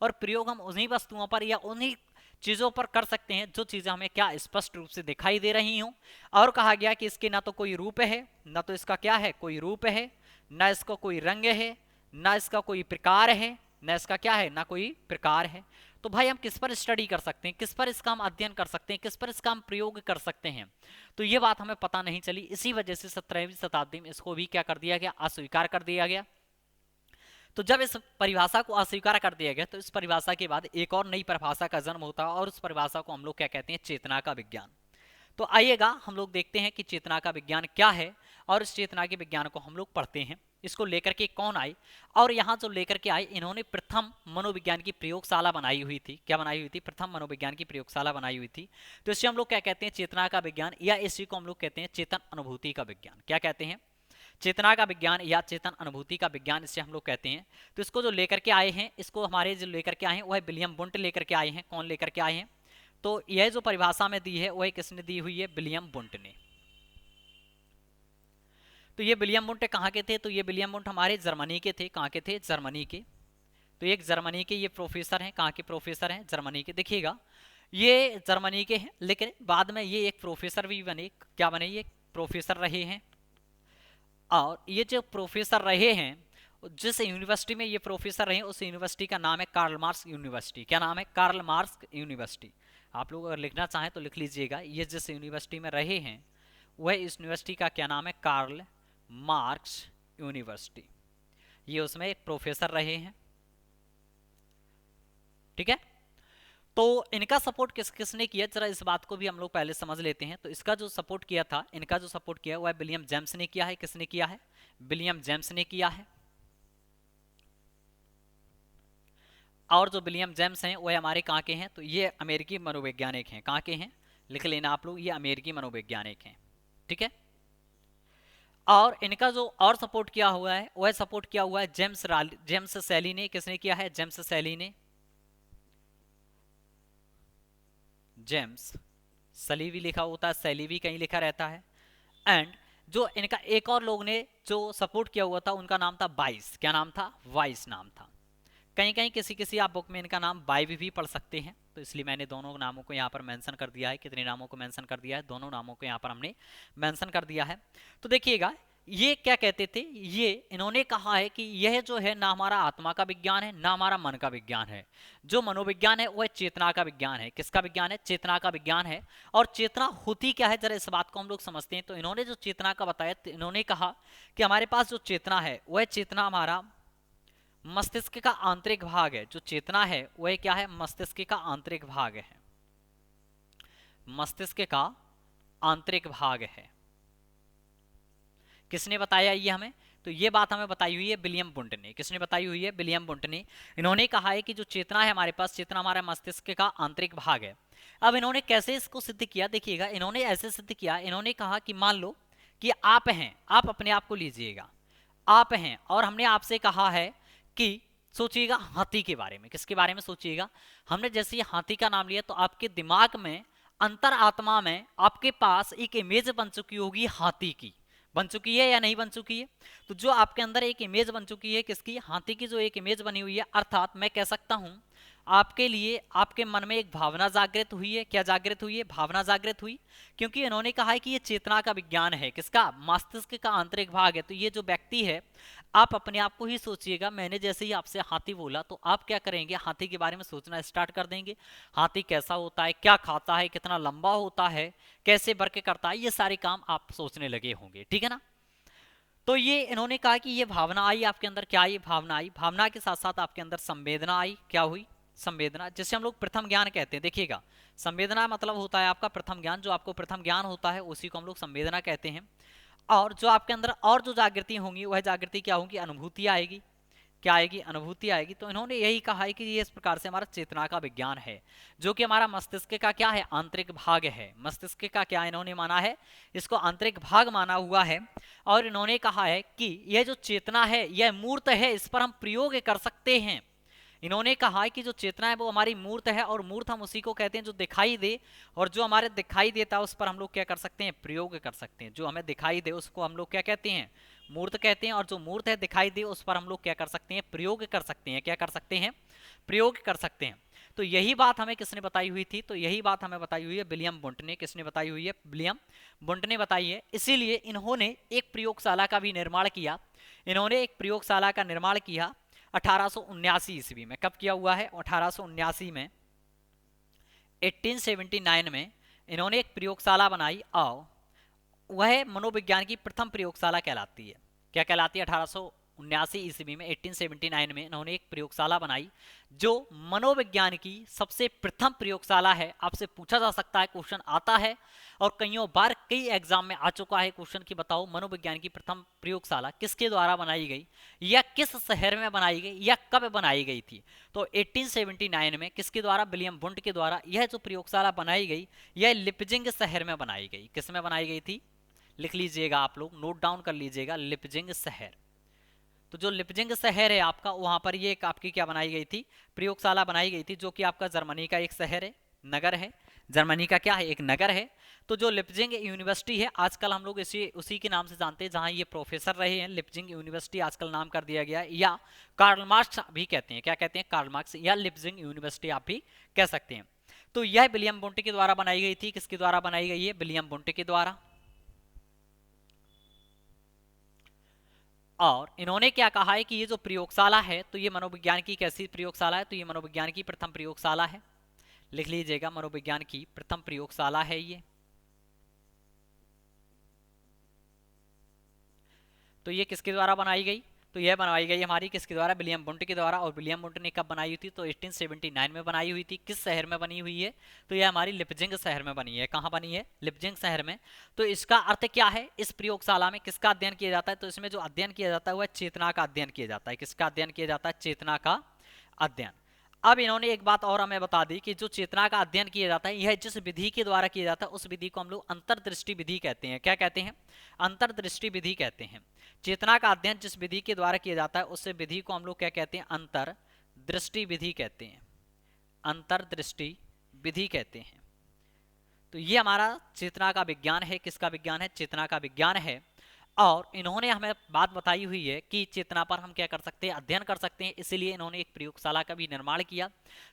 और प्रयोग हम उन्हीं वस्तुओं पर या उन्हीं चीजों पर कर सकते हैं जो चीजें हमें क्या स्पष्ट रूप से दिखाई दे रही हों। और कहा गया कि इसके ना तो कोई रूप है, ना तो इसका क्या है? कोई रूप है, ना इसका कोई रंग है, ना इसका कोई प्रकार है, ना इसका क्या है? ना कोई प्रकार है। तो भाई हम किस पर स्टडी कर सकते हैं? किस पर इसका हम अध्ययन कर सकते हैं? किस पर इसका हम प्रयोग कर सकते हैं? तो ये बात हमें पता नहीं चली। इसी वजह से 17वीं शताब्दी में इसको भी क्या कर दिया गया? अस्वीकार कर दिया गया। तो जब इस परिभाषा को अस्वीकार कर दिया गया, तो इस परिभाषा के बाद एक और नई परिभाषा का जन्म होता है, और उस परिभाषा को हम लोग क्या कहते हैं? चेतना का विज्ञान। तो आइएगा हम लोग देखते हैं कि चेतना का विज्ञान क्या है, और इस चेतना के विज्ञान को हम लोग पढ़ते हैं। इसको लेकर के कौन आए, और यहाँ जो लेकर के आए, इन्होंने प्रथम मनोविज्ञान की प्रयोगशाला बनाई हुई थी। क्या बनाई हुई थी? प्रथम मनोविज्ञान की प्रयोगशाला बनाई हुई थी। तो इसे हम लोग क्या कहते हैं? चेतना का विज्ञान, या इसी को हम लोग कहते हैं चेतन अनुभूति का विज्ञान। क्या कहते हैं? चेतना का विज्ञान या चेतन अनुभूति का विज्ञान, इसे हम लोग कहते हैं। तो इसको जो लेकर के आए हैं, इसको हमारे जो लेकर के आए हैं वह विलियम बुंट लेकर के आए हैं। कौन लेकर के आए हैं? तो यह जो परिभाषा में दी है वह किसने दी हुई है? विलियम बुंट ने। तो ये विलियम बुंट कहाँ के थे? तो ये विलियम बुंट हमारे जर्मनी के थे। कहाँ के थे? जर्मनी के। तो एक जर्मनी के ये प्रोफेसर हैं। कहाँ के प्रोफेसर हैं? जर्मनी के। देखिएगा, ये जर्मनी के हैं, लेकिन बाद में ये एक प्रोफेसर भी बने। क्या बने? ये प्रोफेसर रहे हैं। और ये जो प्रोफेसर रहे हैं, जिस यूनिवर्सिटी में ये प्रोफेसर रहे, उस यूनिवर्सिटी का नाम है कार्ल मार्क्स यूनिवर्सिटी। क्या नाम है? Karl Marx university. आप लोग अगर लिखना चाहें तो लिख लीजिएगा। ये जिस यूनिवर्सिटी में रहे हैं, वह इस यूनिवर्सिटी का क्या नाम है? Karl Marx university. ये उसमें एक प्रोफेसर रहे हैं। ठीक है। तो इनका सपोर्ट किसने किया, जरा इस बात को भी हम लोग पहले समझ लेते हैं। तो इसका जो सपोर्ट किया था, इनका जो सपोर्ट किया वह विलियम जेम्स ने किया है। किसने किया है? विलियम जेम्स ने किया है। और जो विलियम जेम्स हैं वह हमारे कहाँ के हैं? तो ये अमेरिकी मनोवैज्ञानिक हैं। कहाँ के हैं? लिख लेना आप लोग, ये अमेरिकी मनोवैज्ञानिक हैं। ठीक है। और इनका जो और सपोर्ट किया हुआ है वह सपोर्ट किया हुआ है जेम्स सैली ने। किसने किया है? जेम्स सैली ने। जेम्स सली भी लिखा होता है, सैली भी कहीं लिखा रहता है। एंड जो इनका एक और लोग ने जो सपोर्ट किया हुआ था उनका नाम था वाइस। क्या नाम था? वाइस नाम था। कहीं कहीं किसी किसी आप बुक में इनका नाम बाई भी पढ़ सकते हैं, तो इसलिए मैंने दोनों नामों को यहाँ पर मेंशन कर दिया है। कितने नामों को मेंशन कर दिया है? दोनों नामों को यहाँ पर हमने मेंशन कर दिया है। तो देखिएगा, ये क्या कहते थे, ये इन्होंने कहा है कि यह जो है ना हमारा आत्मा का विज्ञान है ना हमारा मन का विज्ञान है। जो मनोविज्ञान है वह चेतना का विज्ञान है। किसका विज्ञान है? चेतना का विज्ञान है। और चेतना होती क्या है, जरा इस बात को हम लोग समझते हैं। तो इन्होंने जो चेतना का बताया, तो इन्होंने कहा कि हमारे पास जो चेतना है वह चेतना हमारा मस्तिष्क का आंतरिक भाग है। जो चेतना है वह क्या है? मस्तिष्क का आंतरिक भाग है। मस्तिष्क का आंतरिक भाग है। किसने बताया ये हमें? तो ये बात हमें बताई हुई है विलियम वुंट ने। किसने बताई हुई है? विलियम वुंट ने। इन्होंने कहा है कि जो चेतना है हमारे पास, चेतना हमारा मस्तिष्क का आंतरिक भाग है। अब इन्होंने कैसे इसको सिद्ध किया? देखिएगा, इन्होंने ऐसे सिद्ध किया। इन्होंने कहा कि मान लो कि आप हैं, आप अपने आप को लीजिएगा, आप हैं और हमने आपसे कहा है कि सोचिएगा हाथी के बारे में। किसके बारे में? सोचिएगा, हमने जैसे ही हाथी का नाम लिया तो आपके दिमाग में, अंतर आत्मा में आपके पास एक इमेज बन चुकी होगी हाथी की। बन चुकी है या नहीं बन चुकी है? तो जो आपके अंदर एक इमेज बन चुकी है, किसकी? हाथी की जो एक इमेज बनी हुई है, अर्थात मैं कह सकता हूं आपके लिए, आपके मन में एक भावना जागृत हुई है। क्या जागृत हुई है? भावना जागृत हुई। क्योंकि इन्होंने कहा है कि ये चेतना का विज्ञान है। किसका? मस्तिष्क का आंतरिक भाग है। तो ये जो व्यक्ति है, आप अपने आप को ही सोचिएगा, मैंने जैसे ही आपसे हाथी बोला तो आप क्या करेंगे? हाथी के बारे में सोचना स्टार्ट कर देंगे। हाथी कैसा होता है, क्या खाता है, कितना लंबा होता है, कैसे वर्क करता है, ये सारे काम आप सोचने लगे होंगे। ठीक है ना? तो ये इन्होंने कहा कि ये भावना आई आपके अंदर। क्या आई? भावना आई। भावना के साथ साथ आपके अंदर संवेदना आई। क्या हुई? संवेदना, जिसे हम लोग प्रथम ज्ञान कहते हैं। देखिएगा, संवेदना मतलब होता है आपका प्रथम ज्ञान। जो आपको प्रथम ज्ञान होता है उसी को हम लोग संवेदना कहते हैं। और जो आपके अंदर और जो जागृति होंगी वह जागृति क्या होगी? अनुभूति आएगी। क्या आएगी? अनुभूति आएगी। तो इन्होंने यही कहा है कि ये इस प्रकार से हमारा चेतना का विज्ञान है, जो कि हमारा मस्तिष्क का क्या है? आंतरिक भाग है। मस्तिष्क का क्या इन्होंने माना है? इसको आंतरिक भाग माना हुआ है। और इन्होंने कहा है कि यह जो चेतना है यह मूर्त है, इस पर हम प्रयोग कर सकते हैं। इन्होंने कहा है कि जो चेतना है वो हमारी मूर्त है, और मूर्त हम उसी को कहते हैं जो दिखाई दे। और जो हमारे दिखाई देता है उस पर हम लोग क्या कर सकते हैं? प्रयोग कर सकते हैं। जो हमें दिखाई दे उसको हम लोग क्या कहते हैं? मूर्त कहते हैं। और जो मूर्त है, दिखाई दे, उस पर हम लोग क्या कर सकते हैं? प्रयोग कर सकते हैं। क्या कर सकते हैं? प्रयोग कर सकते हैं। तो यही बात हमें किसने बताई हुई थी? तो यही बात हमें बताई हुई है विलियम वुंट ने। किसने बताई हुई है? विलियम वुंट ने बताई है। इसीलिए इन्होंने एक प्रयोगशाला का भी निर्माण किया। इन्होंने एक प्रयोगशाला का निर्माण किया 1879 ईस्वी में। कब किया हुआ है? 1879 में, 1879 में इन्होंने एक प्रयोगशाला बनाई। और वह मनोविज्ञान की प्रथम प्रयोगशाला कहलाती है। क्या कहलाती है? 1879 ईस्वी में, 1879 में इन्होंने एक प्रयोगशाला बनाई जो मनोविज्ञान की सबसे प्रथम प्रयोगशाला है। आपसे पूछा जा सकता है, क्वेश्चन आता है और कईयों बार कई एग्जाम में आ चुका है क्वेश्चन कि बताओ मनोविज्ञान की प्रथम प्रयोगशाला किसके द्वारा बनाई गई, या किस शहर में बनाई गई, या कब बनाई गई थी? तो 1879 में किसके द्वारा? विलियम वुंट के द्वारा यह जो प्रयोगशाला बनाई गई, यह लिपजिंग शहर में बनाई गई। किस में बनाई गई थी? लिख लीजिएगा, आप लोग नोट डाउन कर लीजिएगा, लिपजिंग शहर। तो जो लिपजिंग शहर है आपका, वहां पर ये एक आपकी क्या बनाई गई थी? प्रयोगशाला बनाई गई थी, जो कि आपका जर्मनी का एक शहर है, नगर है। जर्मनी का क्या है? एक नगर है। तो जो लिपजिंग यूनिवर्सिटी है, आजकल हम लोग इसी उसी के नाम से जानते हैं, जहां ये प्रोफेसर रहे हैं। लिपजिंग यूनिवर्सिटी आजकल नाम कर दिया गया है, या कार्ल मार्क्स भी कहते हैं। क्या कहते हैं? कार्ल मार्क्स, या लिपजिंग यूनिवर्सिटी आप भी कह सकते हैं। तो यह विलियम वुंट के द्वारा बनाई गई थी। किसके द्वारा बनाई गई है? विलियम वुंट के द्वारा। और इन्होंने क्या कहा है कि ये जो प्रयोगशाला है, तो ये मनोविज्ञान की कैसी प्रयोगशाला है? तो ये मनोविज्ञान की प्रथम प्रयोगशाला है। लिख लीजिएगा, मनोविज्ञान की प्रथम प्रयोगशाला है ये। तो ये किसके द्वारा बनाई गई? तो यह बनवाई गई हमारी किसके द्वारा, विलियम वुंट के द्वारा। और विलियम वुंट ने कब बनाई हुई थी, तो 1879 में बनाई हुई थी। किस शहर में बनी हुई है, तो यह हमारी लिपजिंग शहर में बनी है। कहाँ बनी है, लिपजिंग शहर में। तो इसका अर्थ क्या है, इस प्रयोगशाला में किसका अध्ययन किया जाता है, तो इसमें जो अध्ययन किया जाता है वह चेतना का अध्ययन किया जाता है। किसका अध्ययन किया जाता है, चेतना का अध्ययन। अब इन्होंने एक बात और हमें बता दी कि जो चेतना का अध्ययन किया जाता है यह जिस विधि के द्वारा किया जाता है उस विधि को हम लोग अंतर्दृष्टि विधि कहते हैं। क्या कहते हैं, अंतर्दृष्टि विधि कहते हैं। चेतना का अध्ययन जिस विधि के द्वारा किया जाता है उस विधि को हम लोग क्या कहते हैं, अंतर्दृष्टि विधि कहते हैं, अंतर्दृष्टि विधि कहते हैं। तो ये हमारा चेतना का विज्ञान है। किसका विज्ञान है, चेतना का विज्ञान है। और इन्होंने हमें बात बताई हुई है कि चेतना पर हम क्या कर सकते हैं, अध्ययन कर सकते हैं। इसीलिए इन्होंने एक प्रयोगशाला का भी निर्माण किया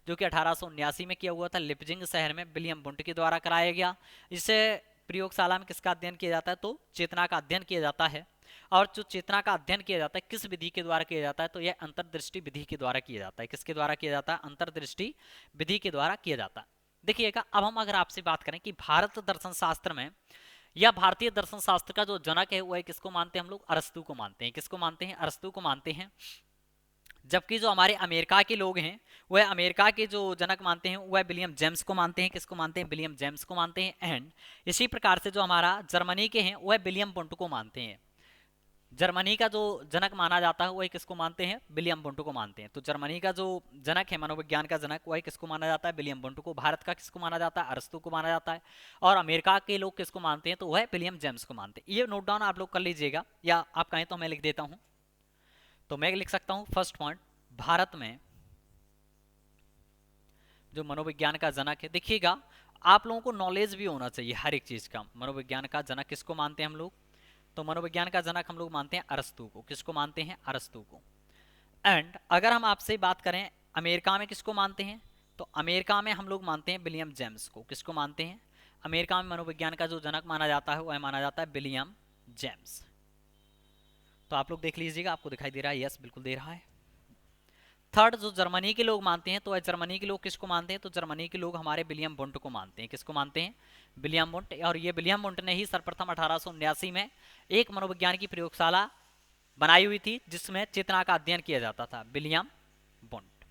जो कि 1879 में किया हुआ था, लिपजिंग शहर में विलियम वुंट के द्वारा कराया गया। इसे प्रयोगशाला में किसका अध्ययन किया जाता है, तो चेतना का अध्ययन किया जाता है। और जो चेतना का अध्ययन किया जाता है किस विधि के द्वारा किया जाता है, तो यह अंतर्दृष्टि विधि के द्वारा किया जाता है। किसके द्वारा किया जाता है, अंतर्दृष्टि विधि के द्वारा किया जाता है। देखिएगा, अब हम अगर आपसे बात करें कि भारत दर्शन शास्त्र में या भारतीय दर्शन शास्त्र का जो जनक है वह किसको मानते हैं, हम लोग अरस्तू को मानते हैं। किसको मानते हैं, अरस्तू को मानते हैं। जबकि जो हमारे अमेरिका के लोग हैं वह अमेरिका के जो जनक मानते हैं वह विलियम जेम्स को मानते हैं। किसको मानते हैं, विलियम जेम्स को मानते हैं। एंड इसी प्रकार से जो हमारा जर्मनी के हैं वह विलियम वुंट को मानते हैं। जर्मनी का जो जनक माना जाता है वह किसको मानते हैं, विलियम वुंट को मानते हैं। तो जर्मनी का जो जनक है, मनोविज्ञान का जनक, वह किसको माना जाता है, विलियम वुंट को। भारत का किसको माना जाता है, अरस्तू को माना जाता है। और अमेरिका के लोग किसको मानते हैं, तो वह विलियम जेम्स को मानते हैं। ये नोट डाउन आप लोग कर लीजिएगा, या आप कहें तो मैं लिख देता हूं। तो मैं लिख सकता हूं फर्स्ट पॉइंट, भारत में जो मनोविज्ञान का जनक है। देखिएगा, आप लोगों को नॉलेज भी होना चाहिए हर एक चीज का। मनोविज्ञान का जनक किसको मानते हैं हम लोग, तो मनोविज्ञान का जनक हम लोग मानते हैं अरस्तू को। किसको मानते हैं, अरस्तू को। एंड अगर हम आपसे बात करें अमेरिका में किसको मानते हैं, तो अमेरिका में हम लोग मानते हैं विलियम जेम्स को। किसको मानते हैं, अमेरिका में मनोविज्ञान का जो जनक माना जाता है वह माना जाता है विलियम जेम्स। तो आप लोग देख लीजिएगा, आपको दिखाई दे रहा है, यस बिल्कुल दे रहा है। थर्ड, जो जर्मनी के लोग मानते हैं, तो जर्मनी के लोग किसको मानते हैं, तो जर्मनी के लोग हमारे विलियम वुंट को मानते हैं। किसको मानते हैं, विलियम वुंट। और ये विलियम वुंट ने ही सर्वप्रथम 1879 में एक मनोविज्ञान की प्रयोगशाला बनाई हुई थी जिसमें चेतना का अध्ययन किया जाता था, विलियम वुंट।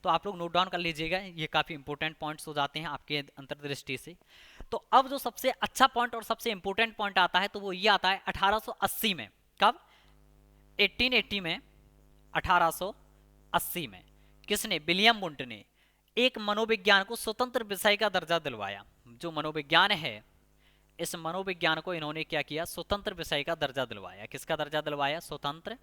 तो आप लोग नोट डाउन कर लीजिएगा, ये काफी इंपॉर्टेंट पॉइंट्स हो जाते हैं आपके अंतर्दृष्टि से। तो अब जो सबसे अच्छा पॉइंट और सबसे इंपॉर्टेंट पॉइंट आता है तो वो ये आता है 1880 में। कब, 1880 में, 1880 में किसने, विलियम वुंट ने एक मनोविज्ञान को स्वतंत्र विषय का दर्जा दिलवाया। जो मनोविज्ञान है, इस मनोविज्ञान को इन्होंने क्या किया, स्वतंत्र विषय का दर्जा दिलवाया। किसका दर्जा दिलवाया, स्वतंत्र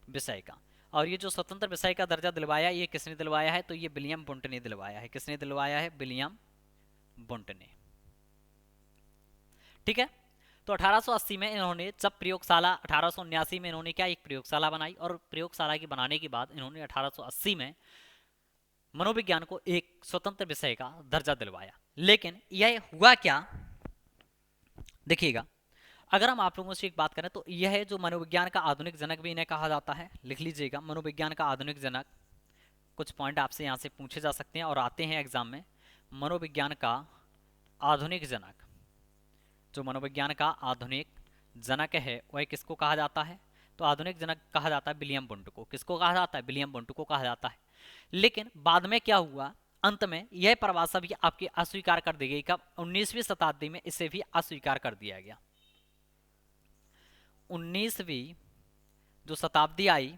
विषय का। और ये जो स्वतंत्र विषय का दर्जा दिलवाया ये किसने दिलवाया है, तो ये विलियम वुंट ने दिलवाया है। किसने दिलवाया है, विलियम वुंट ने। ठीक है। तो 1880 में इन्होंने जब प्रयोगशाला, 1879 में इन्होंने क्या एक प्रयोगशाला बनाई, और प्रयोगशाला की बनाने के बाद इन्होंने 1880 में मनोविज्ञान को एक स्वतंत्र विषय का दर्जा दिलवाया। लेकिन यह हुआ क्या, देखिएगा, अगर हम आप लोगों से एक बात करें तो यह है जो मनोविज्ञान का आधुनिक जनक भी इन्हें कहा जाता है। लिख लीजिएगा, मनोविज्ञान का आधुनिक जनक। कुछ पॉइंट आपसे यहाँ से पूछे जा सकते हैं और आते हैं एग्जाम में। मनोविज्ञान का आधुनिक जनक, जो मनोविज्ञान का आधुनिक जनक है वह किसको कहा जाता है, तो आधुनिक जनक कहा जाता है विलियम वुंट को। किसको कहा जाता है, विलियम वुंट को कहा जाता है। लेकिन बाद में क्या हुआ, अंत में यह परिभाषा भी आपकी अस्वीकार कर दी गई। कब, 19वीं शताब्दी में इसे भी अस्वीकार कर दिया गया। 19वीं जो शताब्दी आई,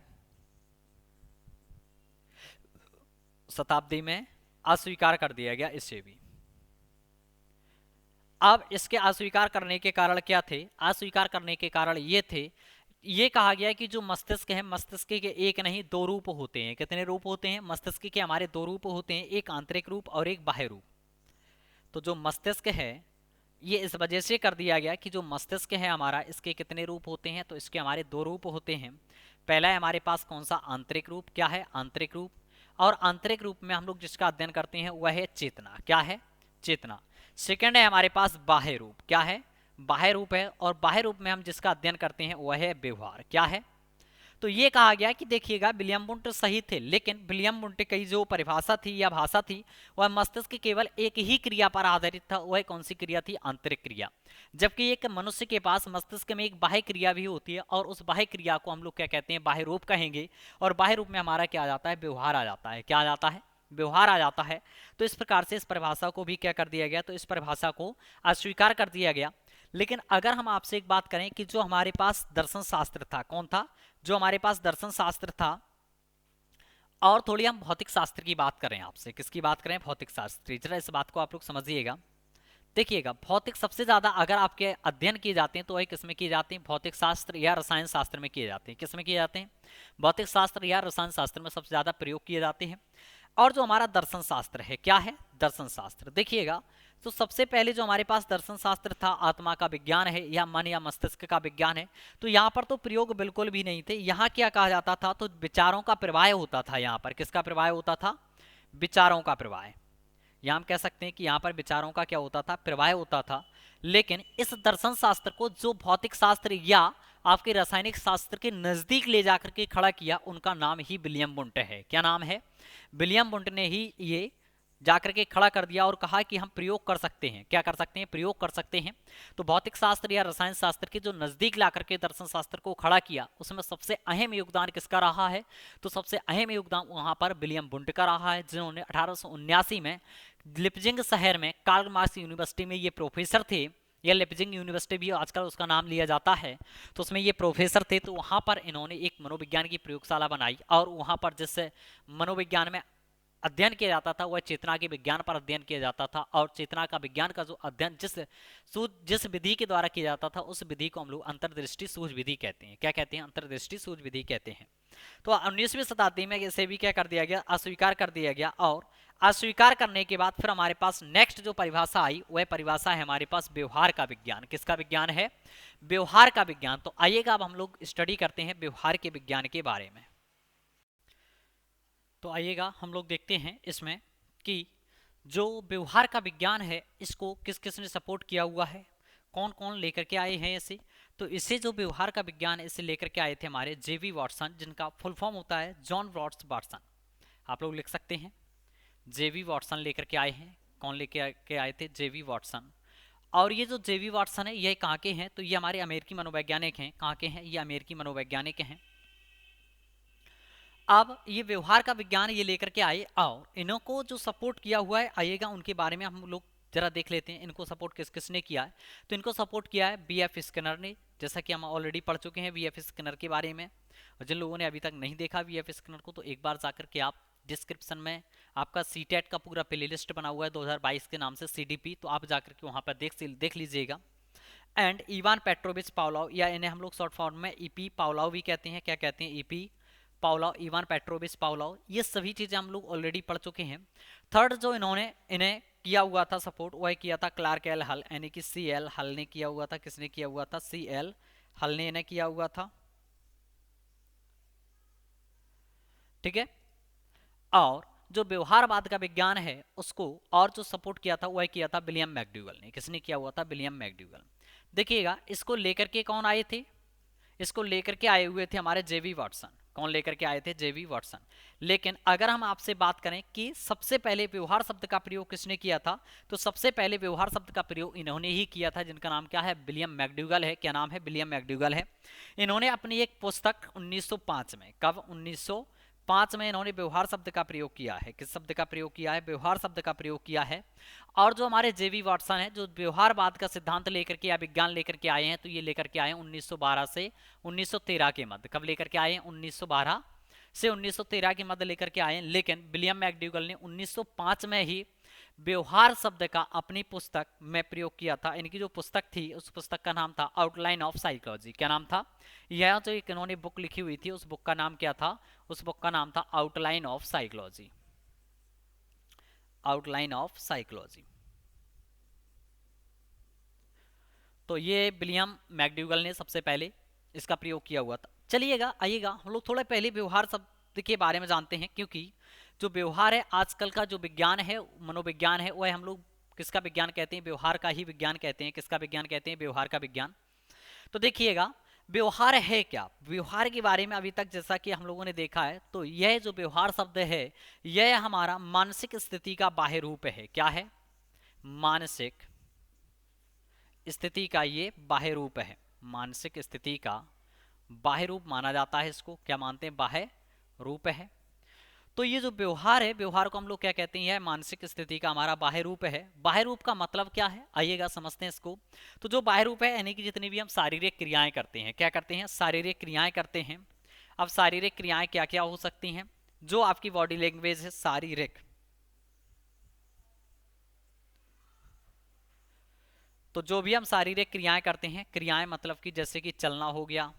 शताब्दी में अस्वीकार कर दिया गया इसे भी। अब इसके अस्वीकार करने के कारण क्या थे, अस्वीकार करने के कारण ये थे, ये कहा गया कि जो मस्तिष्क है, मस्तिष्क के एक नहीं दो रूप होते हैं। कितने रूप होते हैं, मस्तिष्क के हमारे दो रूप होते हैं, एक आंतरिक रूप और एक बाह्य रूप। तो जो मस्तिष्क है ये इस वजह से कर दिया गया कि जो मस्तिष्क है हमारा, इसके कितने रूप होते हैं, तो इसके हमारे दो रूप होते हैं। पहला है हमारे पास कौन सा, आंतरिक रूप। क्या है, आंतरिक रूप। और आंतरिक रूप में हम लोग जिसका अध्ययन करते हैं वह है चेतना। क्या है, चेतना। सेकंड है हमारे पास बाह्य रूप। क्या है, बाह्य रूप है। और बाह्य रूप में हम जिसका अध्ययन करते हैं वह है व्यवहार। क्या है, तो ये कहा गया कि देखिएगा विलियम वुंट सही थे, लेकिन विलियम वुंट की जो परिभाषा थी या भाषा थी वह मस्तिष्क की केवल एक ही क्रिया पर आधारित था। वह कौन सी क्रिया थी? आंतरिक क्रिया। जबकि एक मनुष्य के पास मस्तिष्क में एक बाह्य क्रिया भी होती है और उस बाह्य क्रिया को हम लोग क्या कहते हैं? बाह्य रूप कहेंगे। और बाह्य रूप में हमारा क्या आ जाता है? व्यवहार आ जाता है। क्या आ जाता है? व्यवहार आ जाता है। तो इस प्रकार से इस परिभाषा को भी क्या कर दिया गया? तो इस परिभाषा को अस्वीकार कर दिया गया। लेकिन अगर हम आपसे एक बात करें कि जो हमारे पास दर्शन शास्त्र था, कौन था? जो हमारे पास दर्शन शास्त्र था, और थोड़ी हम भौतिक शास्त्र की बात करें आपसे। किसकी बात करें? भौतिक शास्त्र। जरा इस बात को आप लोग समझिएगा। देखिएगा, भौतिक सबसे ज्यादा अगर आपके अध्ययन किए जाते हैं तो वही किसमें किए जाते हैं? भौतिक शास्त्र या रसायन शास्त्र में किए जाते हैं। किसमें किए जाते हैं? भौतिक शास्त्र या रसायन शास्त्र में सबसे ज्यादा प्रयोग किए जाते हैं। और जो हमारा दर्शन शास्त्र है, क्या है? दर्शन शास्त्र। देखिएगा, तो सबसे पहले जो हमारे पास दर्शन शास्त्र था, आत्मा का विज्ञान है या मन या मस्तिष्क का विज्ञान है, तो यहाँ पर तो प्रयोग बिल्कुल भी नहीं थे। यहाँ क्या कहा जाता था? तो विचारों का प्रवाह होता था। यहाँ पर किसका प्रवाह होता था? विचारों का प्रवाह। यहाँ हम कह सकते हैं कि यहाँ पर विचारों का क्या होता था? प्रवाह होता था। लेकिन इस दर्शन शास्त्र को जो भौतिक शास्त्र या आपके रासायनिक शास्त्र के नजदीक ले जाकर के खड़ा किया, उनका नाम ही विलियम वुंट है। क्या नाम है? विलियम वुंट ने ही ये जाकर के खड़ा कर दिया और कहा कि हम प्रयोग कर सकते हैं। क्या कर सकते हैं? प्रयोग कर सकते हैं। तो भौतिक शास्त्र या रसायन शास्त्र के जो नजदीक ला करके दर्शन शास्त्र को खड़ा किया, उसमें सबसे अहम योगदान किसका रहा है? तो सबसे अहम योगदान वहां पर विलियम वुंट का रहा है, जिन्होंने 1879 में लिप्जिंग शहर में कार्ल मार्क्स यूनिवर्सिटी में ये प्रोफेसर थे, या लिप्जिंग यूनिवर्सिटी भी आजकल उसका नाम लिया जाता है। तो उसमें ये प्रोफेसर थे। तो वहां पर इन्होंने एक मनोविज्ञान की प्रयोगशाला बनाई और वहां पर जिस मनोविज्ञान में अध्ययन किया जाता था वह चेतना के विज्ञान पर अध्ययन किया जाता था। और चेतना का विज्ञान का जो अध्ययन जिस विधि के द्वारा किया जाता था, उस विधि को हम लोग अंतर्दृष्टि सूझ विधि कहते हैं। क्या कहते हैं? अंतर्दृष्टि सूझ विधि कहते हैं। तो 19वीं शताब्दी में इसे भी क्या कर दिया गया? अस्वीकार कर दिया गया। और अस्वीकार करने के बाद फिर हमारे पास नेक्स्ट जो परिभाषा आई, वह परिभाषा है हमारे पास व्यवहार का विज्ञान। किसका विज्ञान है? व्यवहार का विज्ञान। तो आइएगा अब हम लोग स्टडी करते हैं व्यवहार के विज्ञान के बारे में। तो आइएगा हम लोग देखते हैं इसमें कि जो व्यवहार का विज्ञान है, इसको किस किस ने सपोर्ट किया हुआ है, कौन कौन लेकर के आए हैं इसे। तो इसे जो व्यवहार का विज्ञान है, इसे लेकर के आए थे हमारे जेवी वाटसन, जिनका फुल फॉर्म होता है जॉन रॉड्स वाटसन। आप लोग लिख सकते हैं जेवी वाटसन लेकर के आए हैं। कौन लेकर के आए थे? जेवी वाटसन। और ये जो जेवी वाटसन है, ये कहाँ के हैं? तो ये हमारे अमेरिकी मनोवैज्ञानिक हैं। कहाँ के हैं? ये अमेरिकी मनोवैज्ञानिक हैं। अब ये व्यवहार का विज्ञान ये लेकर के आए और इनको जो सपोर्ट किया हुआ है, आइएगा उनके बारे में हम लोग जरा देख लेते हैं। इनको सपोर्ट किस किसने किया है? तो इनको सपोर्ट किया है बीएफ स्किनर ने, जैसा कि हम ऑलरेडी पढ़ चुके हैं बीएफ स्किनर के बारे में। और जिन लोगों ने अभी तक नहीं देखा बीएफ स्किनर को, तो एक बार जाकर के आप डिस्क्रिप्शन में आपका सीटेट का पूरा प्लेलिस्ट बना हुआ है 2022 के नाम से सीडीपी, तो आप जाकर के वहाँ पर देख लीजिएगा। एंड इवान पेट्रोविच पावलोव, या इन्हें हम लोग शॉर्ट फॉर्म में ईपी पावलोव भी कहते हैं। क्या कहते हैं? EP Pavlov, Ivan Petrovich Pavlov. ये सभी चीज़ें हम लोग ऑलरेडी पढ़ चुके हैं। थर्ड जो इन्होंने इन्हें किया हुआ था सपोर्ट, वह किया था क्लार्क एल हल, यानी कि सी एल हल ने किया हुआ था। किसने किया हुआ था? सी एल हल ने इन्हें किया हुआ था। ठीक है। और जो व्यवहारवाद का विज्ञान है, उसको और जो सपोर्ट किया था वह किया था विलियम मैकडूगल ने। किसने किया हुआ था? William McDougall. देखिएगा, इसको लेकर के कौन आए थे? इसको लेकर के आए हुए थे हमारे जेवी वाटसन। कौन लेकर के आए थे? जेवी वाटसन। लेकिन अगर हम आपसे बात करें कि सबसे पहले व्यवहार शब्द का प्रयोग किसने किया था, तो सबसे पहले व्यवहार शब्द का प्रयोग इन्होंने ही किया था, जिनका नाम क्या है? विलियम मैकडूगल है। क्या नाम है? विलियम मैकडूगल है। इन्होंने अपनी एक पुस्तक 1905 में, कब? 1905 में इन्होंने व्यवहार शब्द का प्रयोग किया है। किस शब्द का प्रयोग किया है? व्यवहार शब्द का प्रयोग किया है। और जो हमारे जेवी वाटसन है, जो व्यवहारवाद का सिद्धांत लेकर के या विज्ञान लेकर के आए हैं, तो ये लेकर के आए हैं 1912 से 1913 के मध्य। कब लेकर के आए हैं? 1912 से 1913 के मध्य लेकर के आए हैं। लेकिन विलियम मैकडूगल ने 1905 में ही व्यवहार शब्द का अपनी पुस्तक में प्रयोग किया था। इनकी जो पुस्तक थी, उस पुस्तक का नाम था आउटलाइन ऑफ साइकोलॉजी। क्या नाम था? यह जो एक इन्होंने बुक लिखी हुई थी, उस बुक का नाम क्या था? उस बुक का नाम था outline of psychology. Outline of psychology. तो ये विलियम मैकडूगल ने सबसे पहले इसका प्रयोग किया हुआ था। चलिएगा, आइएगा हम लोग थोड़ा पहले व्यवहार शब्द के बारे में जानते हैं, क्योंकि जो व्यवहार है आजकल का जो विज्ञान है, मनोविज्ञान है, वह हम लोग किसका विज्ञान कहते हैं? व्यवहार का ही विज्ञान कहते हैं। किसका विज्ञान कहते हैं? व्यवहार का विज्ञान। तो देखिएगा, व्यवहार है क्या? व्यवहार के बारे में अभी तक जैसा कि हम लोगों ने देखा है, तो यह जो व्यवहार शब्द है यह हमारा मानसिक स्थिति का बाह्य रूप है। क्या है? मानसिक स्थिति का ये बाह्य रूप है। मानसिक स्थिति का बाह्य रूप माना जाता है इसको। क्या मानते हैं? बाह्य रूप है। तो ये जो व्यवहार है, व्यवहार को हम लोग क्या कहते हैं? मानसिक स्थिति का हमारा बाह्य रूप है। बाह्य रूप का मतलब क्या है? आइएगा समझते हैं इसको। तो जो बाह्य रूप है यानी कि जितनी भी हम शारीरिक क्रियाएं करते हैं, क्या करते हैं? शारीरिक क्रियाएं करते हैं। अब शारीरिक क्रियाएं क्या क्या हो सकती हैं? जो आपकी बॉडी लैंग्वेज है शारीरिक, तो जो भी हम शारीरिक क्रियाएं करते हैं, क्रियाएं मतलब कि जैसे कि चलना हो गया,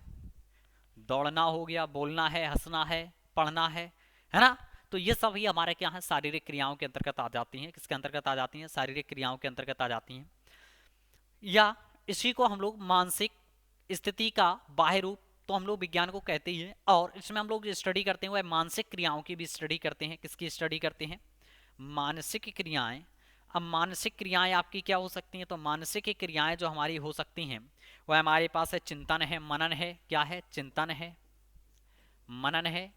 दौड़ना हो गया, बोलना है, हंसना है, पढ़ना है ना? तो ये सब ही हमारे क्या है? शारीरिक क्रियाओं के अंतर्गत आ जाती हैं। किसके अंतर्गत आ जाती हैं? शारीरिक क्रियाओं के अंतर्गत आ जाती हैं। या इसी को हम लोग मानसिक स्थिति का बाह्य रूप तो हम लोग विज्ञान को कहते ही हैं। और इसमें हम लोग जो स्टडी करते हैं वह मानसिक क्रियाओं की भी स्टडी करते हैं। किसकी स्टडी करते हैं? मानसिक क्रियाएं। अब मानसिक क्रियाएं आपकी क्या हो सकती हैं? तो मानसिक क्रियाएं जो हमारी हो सकती हैं वह हमारे पास है चिंतन है, मनन है। क्या है? चिंतन है, मनन है।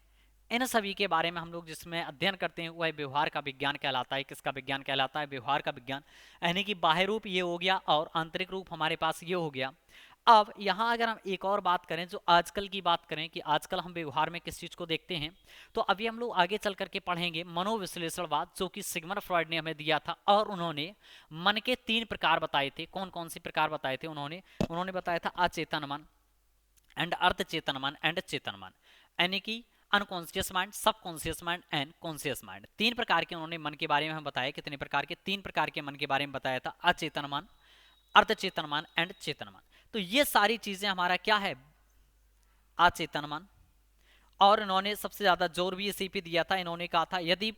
इन सभी के बारे में हम लोग जिसमें अध्ययन करते हैं वह व्यवहार का विज्ञान कहलाता है। किसका विज्ञान कहलाता है? व्यवहार का विज्ञान। यानी कि बाह्य रूप ये हो गया और आंतरिक रूप हमारे पास ये हो गया। अब यहाँ अगर हम एक और बात करें, जो आजकल की बात करें कि आजकल हम व्यवहार में किस चीज़ को देखते हैं, तो अभी हम लोग आगे चल करके पढ़ेंगे मनोविश्लेषणवाद, जो कि सिगमंड फ्रॉइड ने हमें दिया था। और उन्होंने मन के 3 प्रकार बताए थे। कौन कौन से प्रकार बताए थे उन्होंने बताया था अचेतन मन एंड अर्धचेतन मन एंड चेतन मन। यानी कि unconscious mind, subconscious mind and conscious mind. 3 प्रकार के उन्होंने मन के बारे में हमें बताया। कितने प्रकार के? 3 प्रकार के मन के बारे में बताया था। अचेतन मन, अर्धचेतन मन एंड चेतन मन। तो ये सारी चीजें हमारा क्या है? अचेतन मन। और इन्होंने सबसे ज्यादा जोर भी इसी पे दिया था। इन्होंने कहा था यदि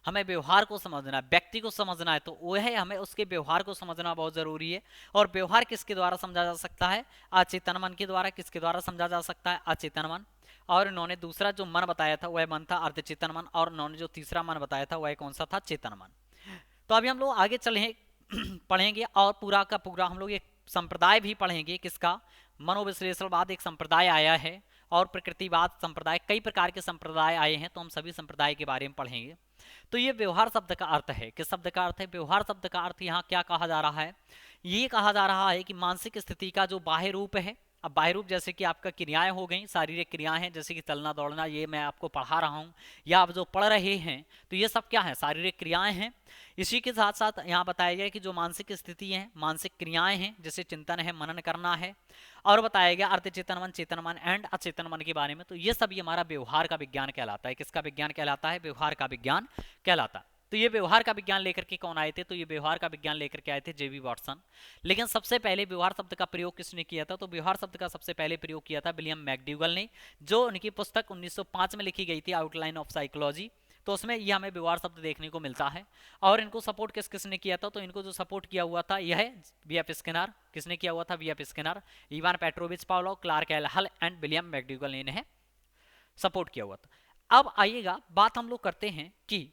हमें व्यवहार को समझना है, व्यक्ति को समझना है, तो वह है हमें उसके व्यवहार को समझना बहुत जरूरी है। और व्यवहार किसके द्वारा समझा जा सकता है? अचेतन मन के द्वारा। किसके द्वारा समझा जा सकता है? अचेतन मन। और इन्होंने दूसरा जो मन बताया था वह मन था अर्धचेतन मन। और इन्होंने जो तीसरा मन बताया था वह कौन सा था? चेतन मन। तो अभी हम लोग आगे चले पढ़ेंगे और पूरा का पूरा हम लोग एक संप्रदाय भी पढ़ेंगे। किसका? मनोविश्लेषणवाद एक संप्रदाय आया है। और प्रकृतिवाद संप्रदाय, कई प्रकार के संप्रदाय आए हैं, तो हम सभी संप्रदाय के बारे में पढ़ेंगे। तो ये व्यवहार शब्द का अर्थ है। किस शब्द का अर्थ है? व्यवहार शब्द का अर्थ यहाँ क्या कहा जा रहा है? ये कहा जा रहा है कि मानसिक स्थिति का जो बाह्य रूप है। अब बाह्य रूप जैसे कि आपका क्रियाएं हो गई, शारीरिक क्रियाएं हैं, जैसे कि चलना दौड़ना, ये मैं आपको पढ़ा रहा हूँ या आप जो पढ़ रहे हैं, तो ये सब क्या है? शारीरिक क्रियाएं हैं। इसी के साथ साथ यहाँ बताया गया कि जो मानसिक स्थिति है, मानसिक क्रियाएं हैं, जैसे चिंतन है, मनन करना है। और बताया गया अर्धचेतन मन, चेतन मन एंड अचेतन मन के बारे में। तो ये सभी हमारा व्यवहार का विज्ञान कहलाता है। किसका विज्ञान कहलाता है? व्यवहार का विज्ञान कहलाता है। तो ये व्यवहार का विज्ञान लेकर के कौन आए थे? तो ये व्यवहार का विज्ञान लेकर के आए थे जेबी वाटसन। लेकिन सबसे पहले व्यवहार शब्द का प्रयोग किसने किया था? तो व्यवहार शब्द का सबसे पहले प्रयोग किया था विलियम मैकडूगल ने, जो उनकी पुस्तक 1905 में लिखी गई थी, आउटलाइन ऑफ साइकोलॉजी। तो उसमें यह हमें व्यवहार शब्द देखने को मिलता है। और इनको सपोर्ट किस किसने किया था? तो इनको जो सपोर्ट किया हुआ था यह वी.एफ. स्किनर। किसने किया हुआ था? VF. Skinner, Ivan Petrovich Pavlov, Clark L Hull and William McDougall ने इन्हें सपोर्ट किया हुआ था। अब आइएगा बात हम लोग करते हैं कि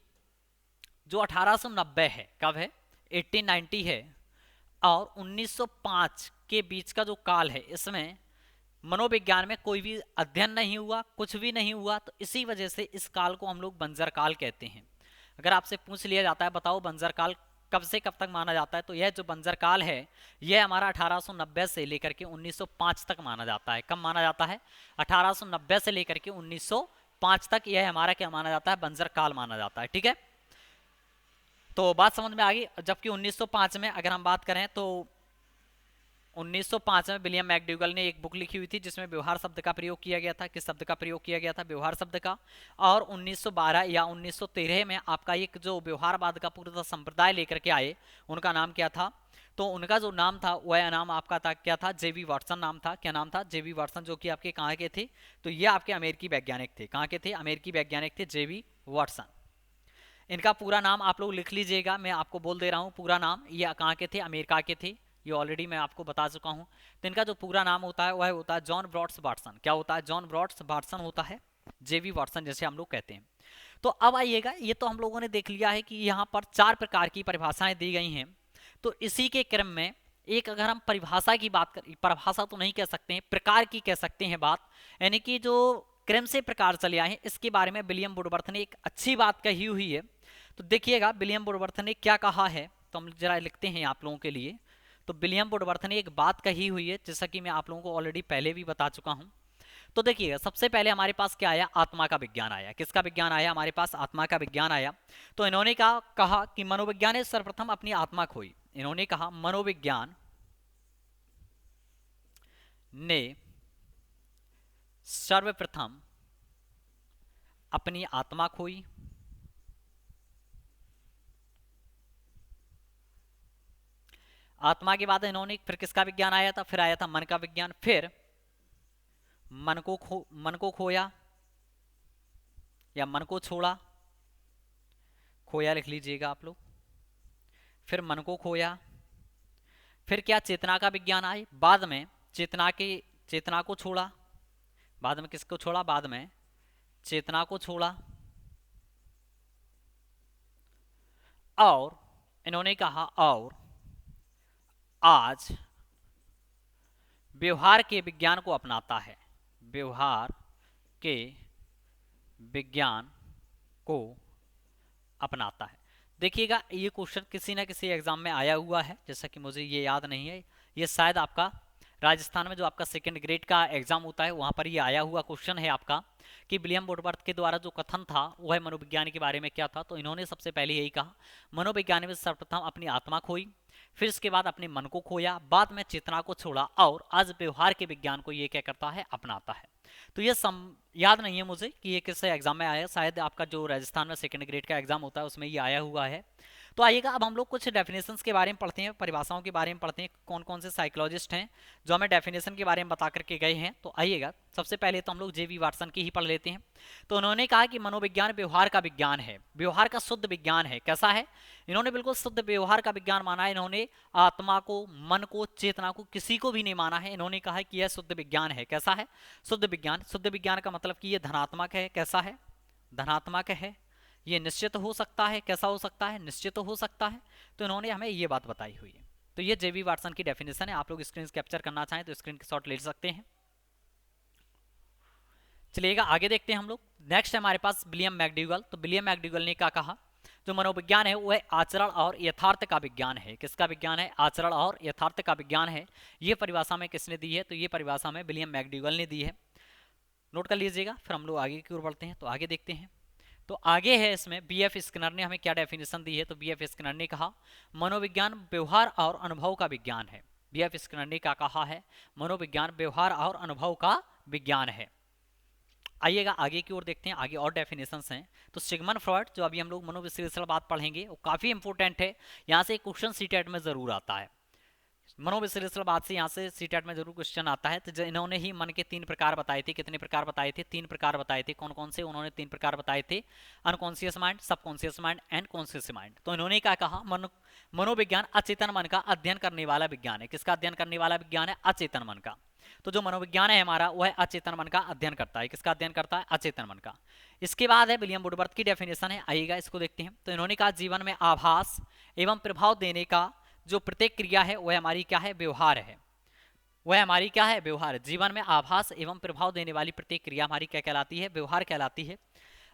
जो 1890 है, कब है? 1890 है, और 1905 के बीच का जो काल है, इसमें मनोविज्ञान में कोई भी अध्ययन नहीं हुआ, कुछ भी नहीं हुआ। तो इसी वजह से इस काल को हम लोग बंजर काल कहते हैं। अगर आपसे पूछ लिया जाता है बताओ बंजर काल कब से कब तक माना जाता है, तो यह जो बंजर काल है यह हमारा 1890 से लेकर के 1905 तक माना जाता है। कब माना जाता है? 1890 से लेकर के 1905 तक यह हमारा क्या माना जाता है? बंजर काल माना जाता है। ठीक है, तो बात समझ में आ गई। जबकि 1905 में अगर हम बात करें तो 1905 में विलियम मैकडूगल ने एक बुक लिखी हुई थी जिसमें व्यवहार शब्द का प्रयोग किया गया था। किस शब्द का प्रयोग किया गया था? व्यवहार शब्द का। और 1912 या 1913 में आपका एक जो व्यवहारवाद का पूरा संप्रदाय लेकर के आए, उनका नाम क्या था? तो उनका जो नाम था वह नाम आपका था, क्या था? जेबी वाटसन नाम था। क्या नाम था? जेबी वाटसन, जो कि आपके कहाँ के थे? तो ये आपके अमेरिकी वैज्ञानिक थे। कहाँ के थे? अमेरिकी वैज्ञानिक थे जेबी वाटसन। इनका पूरा नाम आप लोग लिख लीजिएगा, मैं आपको बोल दे रहा हूँ पूरा नाम। ये कहाँ के थे? अमेरिका के थे, ये ऑलरेडी मैं आपको बता चुका हूँ। तो इनका जो पूरा नाम होता है वह होता है जॉन ब्रॉड्स वाटसन। क्या होता है? जॉन ब्रॉड्स वाटसन होता है, जेबी वाटसन जैसे हम लोग कहते हैं। तो अब आइएगा, ये तो हम लोगों ने देख लिया है कि यहाँ पर 4 प्रकार की परिभाषाएं दी गई हैं। तो इसी के क्रम में एक अगर हम परिभाषा की बात करें, परिभाषा तो नहीं कह सकते हैं, प्रकार की कह सकते हैं बात, यानी कि जो क्रम से प्रकार चले आए हैं, इसके बारे में विलियम वुडवर्थ ने एक अच्छी बात कही हुई है। तो देखिएगा विलियम वुडवर्थ ने क्या कहा है, तो हम जरा लिखते हैं आप लोगों के लिए। तो विलियम वुडवर्थ ने एक बात कही हुई है, जैसा कि मैं आप लोगों को ऑलरेडी पहले भी बता चुका हूं। तो देखिएगा सबसे पहले हमारे पास क्या आया, आत्मा का विज्ञान आया। किसका विज्ञान आया, हमारे पास आत्मा का विज्ञान आया। तो इन्होंने कहा कि मनोविज्ञान ने सर्वप्रथम अपनी आत्मा खोई। इन्होंने कहा मनोविज्ञान ने सर्वप्रथम अपनी आत्मा खोई। आत्मा के बाद इन्होंने फिर किसका विज्ञान आया था, फिर आया था मन का विज्ञान। फिर मन को खोया या मन को छोड़ा, खोया लिख लीजिएगा आप लोग। फिर मन को खोया, फिर क्या चेतना का विज्ञान आए, बाद में चेतना को छोड़ा। बाद में किसको छोड़ा, बाद में चेतना को छोड़ा। और इन्होंने कहा और आज व्यवहार के विज्ञान को अपनाता है, व्यवहार के विज्ञान को अपनाता है। देखिएगा ये क्वेश्चन किसी ना किसी एग्जाम में आया हुआ है, जैसा कि मुझे ये याद नहीं है, ये शायद आपका राजस्थान में जो आपका सेकंड ग्रेड का एग्जाम होता है वहां पर ये आया हुआ क्वेश्चन है आपका, कि विलियम वुडवर्थ के द्वारा जो कथन था वह मनोविज्ञान के बारे में क्या था। तो इन्होंने सबसे पहले यही कहा, मनोविज्ञान में सर्वप्रथम अपनी आत्मा खोई, फिर इसके बाद अपने मन को खोया, बाद में चेतना को छोड़ा, और आज व्यवहार के विज्ञान को ये क्या करता है, अपनाता है। तो ये याद नहीं है मुझे कि ये किस एग्जाम में आया, शायद आपका जो राजस्थान में सेकंड ग्रेड का एग्जाम होता है उसमें ये आया हुआ है। तो आइएगा अब हम लोग कुछ डेफिनेशंस के बारे में पढ़ते हैं, परिभाषाओं के बारे में पढ़ते हैं, कौन कौन से साइकोलॉजिस्ट हैं जो हमें डेफिनेशन के बारे में बता करके गए हैं। तो आइएगा सबसे पहले तो हम लोग जेवी वाटसन की ही पढ़ लेते हैं। तो उन्होंने कहा कि मनोविज्ञान व्यवहार का विज्ञान है, व्यवहार का शुद्ध विज्ञान है। कैसा है, इन्होंने बिल्कुल शुद्ध व्यवहार का विज्ञान माना है। इन्होंने आत्मा को, मन को, चेतना को, किसी को भी नहीं माना है। इन्होंने कहा कि यह शुद्ध विज्ञान है। कैसा है, शुद्ध विज्ञान। शुद्ध विज्ञान का मतलब कि यह धनात्मक है। कैसा है, धनात्मक है। ये निश्चित हो सकता है। कैसा हो सकता है, निश्चित हो सकता है। तो इन्होंने हमें ये बात बताई हुई है। तो ये जेवी वाटसन की डेफिनेशन है। आप लोग स्क्रीन कैप्चर करना चाहें तो स्क्रीन शॉट ले सकते हैं। चलिएगा आगे देखते हैं हम लोग। नेक्स्ट है हमारे पास विलियम मैकडूगल। तो विलियम मैकडूगल ने क्या कहा, जो मनोविज्ञान है वह आचरण और यथार्थ का विज्ञान है। किसका विज्ञान है, आचरण और यथार्थ का विज्ञान है। ये परिभाषा में किसने दी है, तो ये परिभाषा में विलियम मैकडूगल ने दी है। नोट कर लीजिएगा। फिर हम लोग आगे की ओर बढ़ते हैं। तो आगे देखते हैं। तो आगे है इसमें बीएफ स्किनर ने हमें क्या डेफिनेशन दी है। तो बीएफ स्किनर ने कहा मनोविज्ञान व्यवहार और अनुभव का विज्ञान है। बीएफ स्किनर ने क्या कहा है, मनोविज्ञान व्यवहार और अनुभव का विज्ञान है। आइएगा आगे की ओर देखते हैं, आगे और डेफिनेशंस हैं। तो सिगमंड फ्रॉइड, जो अभी हम लोग मनोविश्लेषणवाद पढ़ेंगे, वो काफ़ी इंपॉर्टेंट है। यहाँ से क्वेश्चन सीटेट में जरूर आता है। मनोविश्लेषणवाद से यहाँ से सीटेट में जरूर क्वेश्चन आता है। तो इन्होंने ही मन के 3 प्रकार बताए थे। कितने प्रकार बताए थे, 3 प्रकार बताए थे। कौन कौन से, उन्होंने 3 प्रकार बताए थे, unconscious mind, subconscious mind and conscious mind. तो इन्होंने क्या कहा, मनोविज्ञान अचेतन मन का अध्ययन करने वाला विज्ञान है। किसका अध्ययन करने वाला विज्ञान है, अचेतन मन का। तो जो मनोविज्ञान है हमारा वह अचेतन मन का अध्ययन करता है। किसका अध्ययन करता है, अचेतन मन का। इसके बाद है विलियम वुडवर्थ की डेफिनेशन है, आइएगा इसको देखते हैं। तो इन्होंने कहा जीवन में आभास एवं प्रभाव देने का जो प्रत्येक क्रिया है वह हमारी क्या है, व्यवहार है। वह हमारी क्या है, व्यवहार। जीवन में आभास एवं प्रभाव देने वाली प्रत्येक क्रिया हमारी क्या कहलाती है, व्यवहार कहलाती है।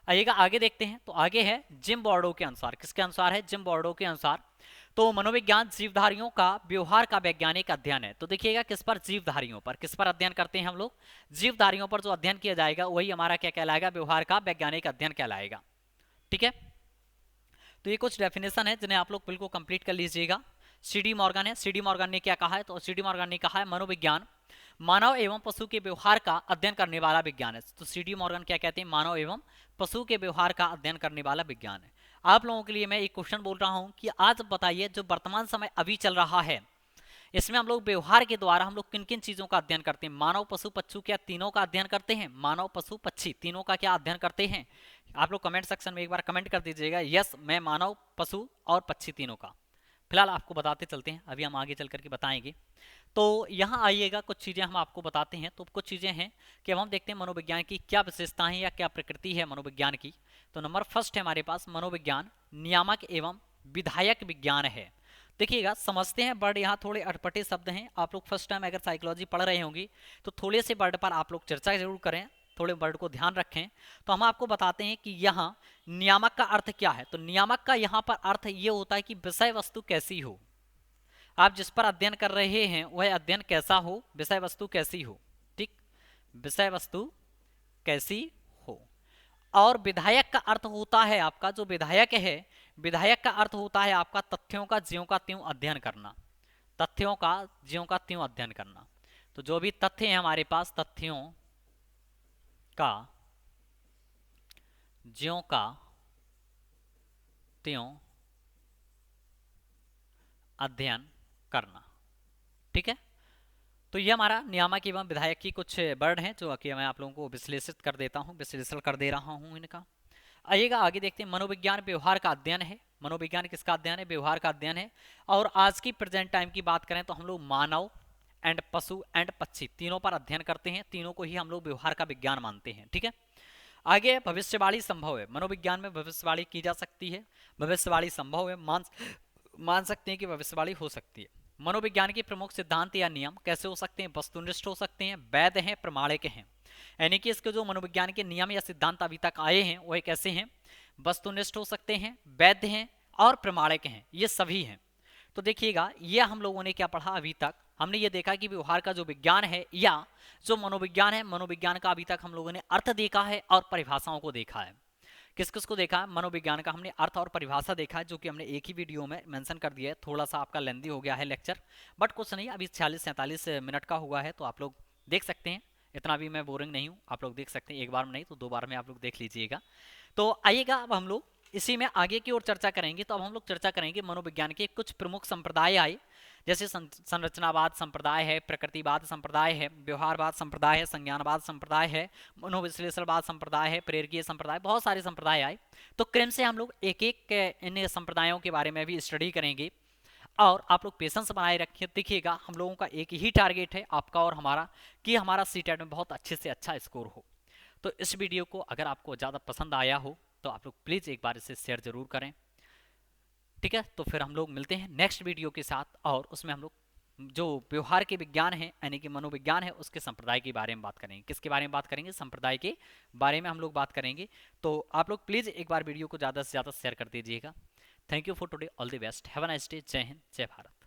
आइएगा आगे देखते हैं। तो आगे है जिम बॉर्डो के अनुसार। किसके अनुसार है, जिम बॉर्डो के अनुसार। तो मनोविज्ञान जीवधारियों का व्यवहार का वैज्ञानिक अध्ययन है। तो देखिएगा किस पर, जीवधारियों पर। किस पर अध्ययन करते हैं हम लोग, जीवधारियों पर जो अध्ययन किया जाएगा वही हमारा क्या कहलाएगा, व्यवहार का वैज्ञानिक अध्ययन कहलाएगा। ठीक है। तो ये कुछ डेफिनेशन है जिन्हें आप लोग बिल्कुल कंप्लीट कर लीजिएगा। सीडी मॉर्गन है। सीडी मॉर्गन ने क्या कहा है, तो सीडी मॉर्गन ने कहा है मनोविज्ञान मानव एवं पशु के व्यवहार का अध्ययन करने वाला विज्ञान है। तो सीडी मॉर्गन क्या कहते हैं, मानव एवं पशु के व्यवहार का अध्ययन करने वाला विज्ञान है। आप लोगों के लिए मैं एक क्वेश्चन बोल रहा हूं कि आज बताइए जो वर्तमान समय अभी चल रहा है इसमें हम लोग व्यवहार के द्वारा हम लोग किन किन चीजों का अध्ययन करते हैं, मानव पशु पक्षी क्या तीनों का अध्ययन करते हैं, मानव पशु पक्षी तीनों का क्या अध्ययन करते हैं। आप लोग कमेंट सेक्शन में एक बार कमेंट कर दीजिएगा, यस मैं मानव पशु और पक्षी तीनों का। फिलहाल आपको बताते चलते हैं, अभी हम आगे चल करके बताएंगे। तो यहाँ आइएगा, कुछ चीज़ें हम आपको बताते हैं। तो कुछ चीज़ें हैं कि अब हम देखते हैं मनोविज्ञान की क्या विशेषताएं या क्या प्रकृति है मनोविज्ञान की। तो नंबर फर्स्ट है हमारे पास मनोविज्ञान नियामक एवं विधायक विज्ञान है। देखिएगा, समझते हैं वर्ड, यहाँ थोड़े अटपटे शब्द हैं। आप लोग फर्स्ट टाइम अगर साइकोलॉजी पढ़ रहे होंगे तो थोड़े से वर्ड पर आप लोग चर्चा जरूर करें, थोड़े वर्ड को ध्यान रखें। तो हम आपको बताते हैं कि यहाँ नियामक का अर्थ क्या है। तो नियामक का यहाँ पर अर्थ ये होता है कि विषय वस्तु कैसी हो, आप जिस पर अध्ययन कर रहे हैं वह अध्ययन कैसा हो, विषय वस्तु कैसी हो। ठीक, विषय वस्तु कैसी हो। और विधायक का अर्थ होता है आपका, जो विधायक है, विधायक का अर्थ होता है आपका तथ्यों का ज्यों का त्यों अध्ययन करना, तथ्यों का ज्यों का त्यों अध्ययन करना। तो जो भी तथ्य हैं हमारे पास, तथ्यों का ज्यों का त्यों अध्ययन करना। ठीक है, तो ये हमारा नियामक एवं विधायक की कुछ वर्ड हैं जो कि मैं आप लोगों को विश्लेषित कर देता हूँ, विश्लेषण कर दे रहा हूँ इनका। आइएगा आगे देखते हैं। मनोविज्ञान व्यवहार का अध्ययन है। मनोविज्ञान किसका अध्ययन है? व्यवहार का अध्ययन है। और आज की प्रेजेंट टाइम की बात करें तो हम लोग मानव एंड पशु एंड पक्षी तीनों पर अध्ययन करते हैं, तीनों को ही हम लोग व्यवहार का विज्ञान मानते हैं। ठीक है, आगे भविष्यवाणी संभव है। मनोविज्ञान में भविष्यवाणी की जा सकती है, भविष्यवाणी संभव है, मान सकते हैं कि भविष्यवाणी हो सकती है। मनोविज्ञान के प्रमुख सिद्धांत या नियम कैसे हो सकते हैं? वस्तुनिष्ठ हो सकते हैं, वैध हैं, प्रमाणिक हैं। यानी कि इसके जो मनोविज्ञान के नियम या सिद्धांत अभी तक आए हैं वह कैसे हैं? वस्तुनिष्ठ हो सकते हैं, वैध हैं और प्रमाणिक हैं, ये सभी हैं। तो देखिएगा, ये हम लोगों ने क्या पढ़ा अभी तक? हमने ये देखा कि व्यवहार का जो विज्ञान है या जो मनोविज्ञान है, मनोविज्ञान का अभी तक हम लोगों ने अर्थ देखा है और परिभाषाओं को देखा है। किस किस को देखा है? मनोविज्ञान का हमने अर्थ और परिभाषा देखा है, जो कि हमने एक ही वीडियो में मेंशन कर दिया है। थोड़ा सा आपका लेंदी हो गया है लेक्चर, बट कुछ नहीं, अभी 46-47 मिनट का हुआ है, तो आप लोग देख सकते हैं। इतना भी मैं बोरिंग नहीं हूँ, आप लोग देख सकते हैं, एक बार में नहीं तो 2 बार में आप लोग देख लीजिएगा। तो आइएगा, अब हम लोग इसी में आगे की ओर चर्चा करेंगे। तो अब हम लोग चर्चा करेंगे मनोविज्ञान के कुछ प्रमुख संप्रदाय आए, जैसे संरचनावाद संप्रदाय है, प्रकृतिवाद संप्रदाय है, व्यवहारवाद संप्रदाय है, संज्ञानवाद संप्रदाय है, मनोविश्लेषणवाद संप्रदाय है, प्रेरकीय संप्रदाय, बहुत सारे संप्रदाय आए। तो क्रम से हम लोग एक एक इन संप्रदायों के बारे में भी स्टडी करेंगे। और आप लोग पेशेंस बनाए रखिए। देखिएगा, हम लोगों का एक ही टारगेट है, आपका और हमारा, कि हमारा सीटेट में बहुत अच्छे से अच्छा स्कोर हो। तो इस वीडियो को अगर आपको ज़्यादा पसंद आया हो तो आप लोग प्लीज़ एक बार इसे शेयर जरूर करें। ठीक है, तो फिर हम लोग मिलते हैं नेक्स्ट वीडियो के साथ, और उसमें हम लोग जो व्यवहार के विज्ञान है यानी कि मनोविज्ञान है उसके संप्रदाय के बारे में बात करेंगे। किसके बारे में बात करेंगे? संप्रदाय के बारे में हम लोग बात करेंगे। तो आप लोग प्लीज़ एक बार वीडियो को ज़्यादा से ज़्यादा शेयर कर दीजिएगा। Thank you for today, all the best, have a nice day, जय हिंद, जय भारत।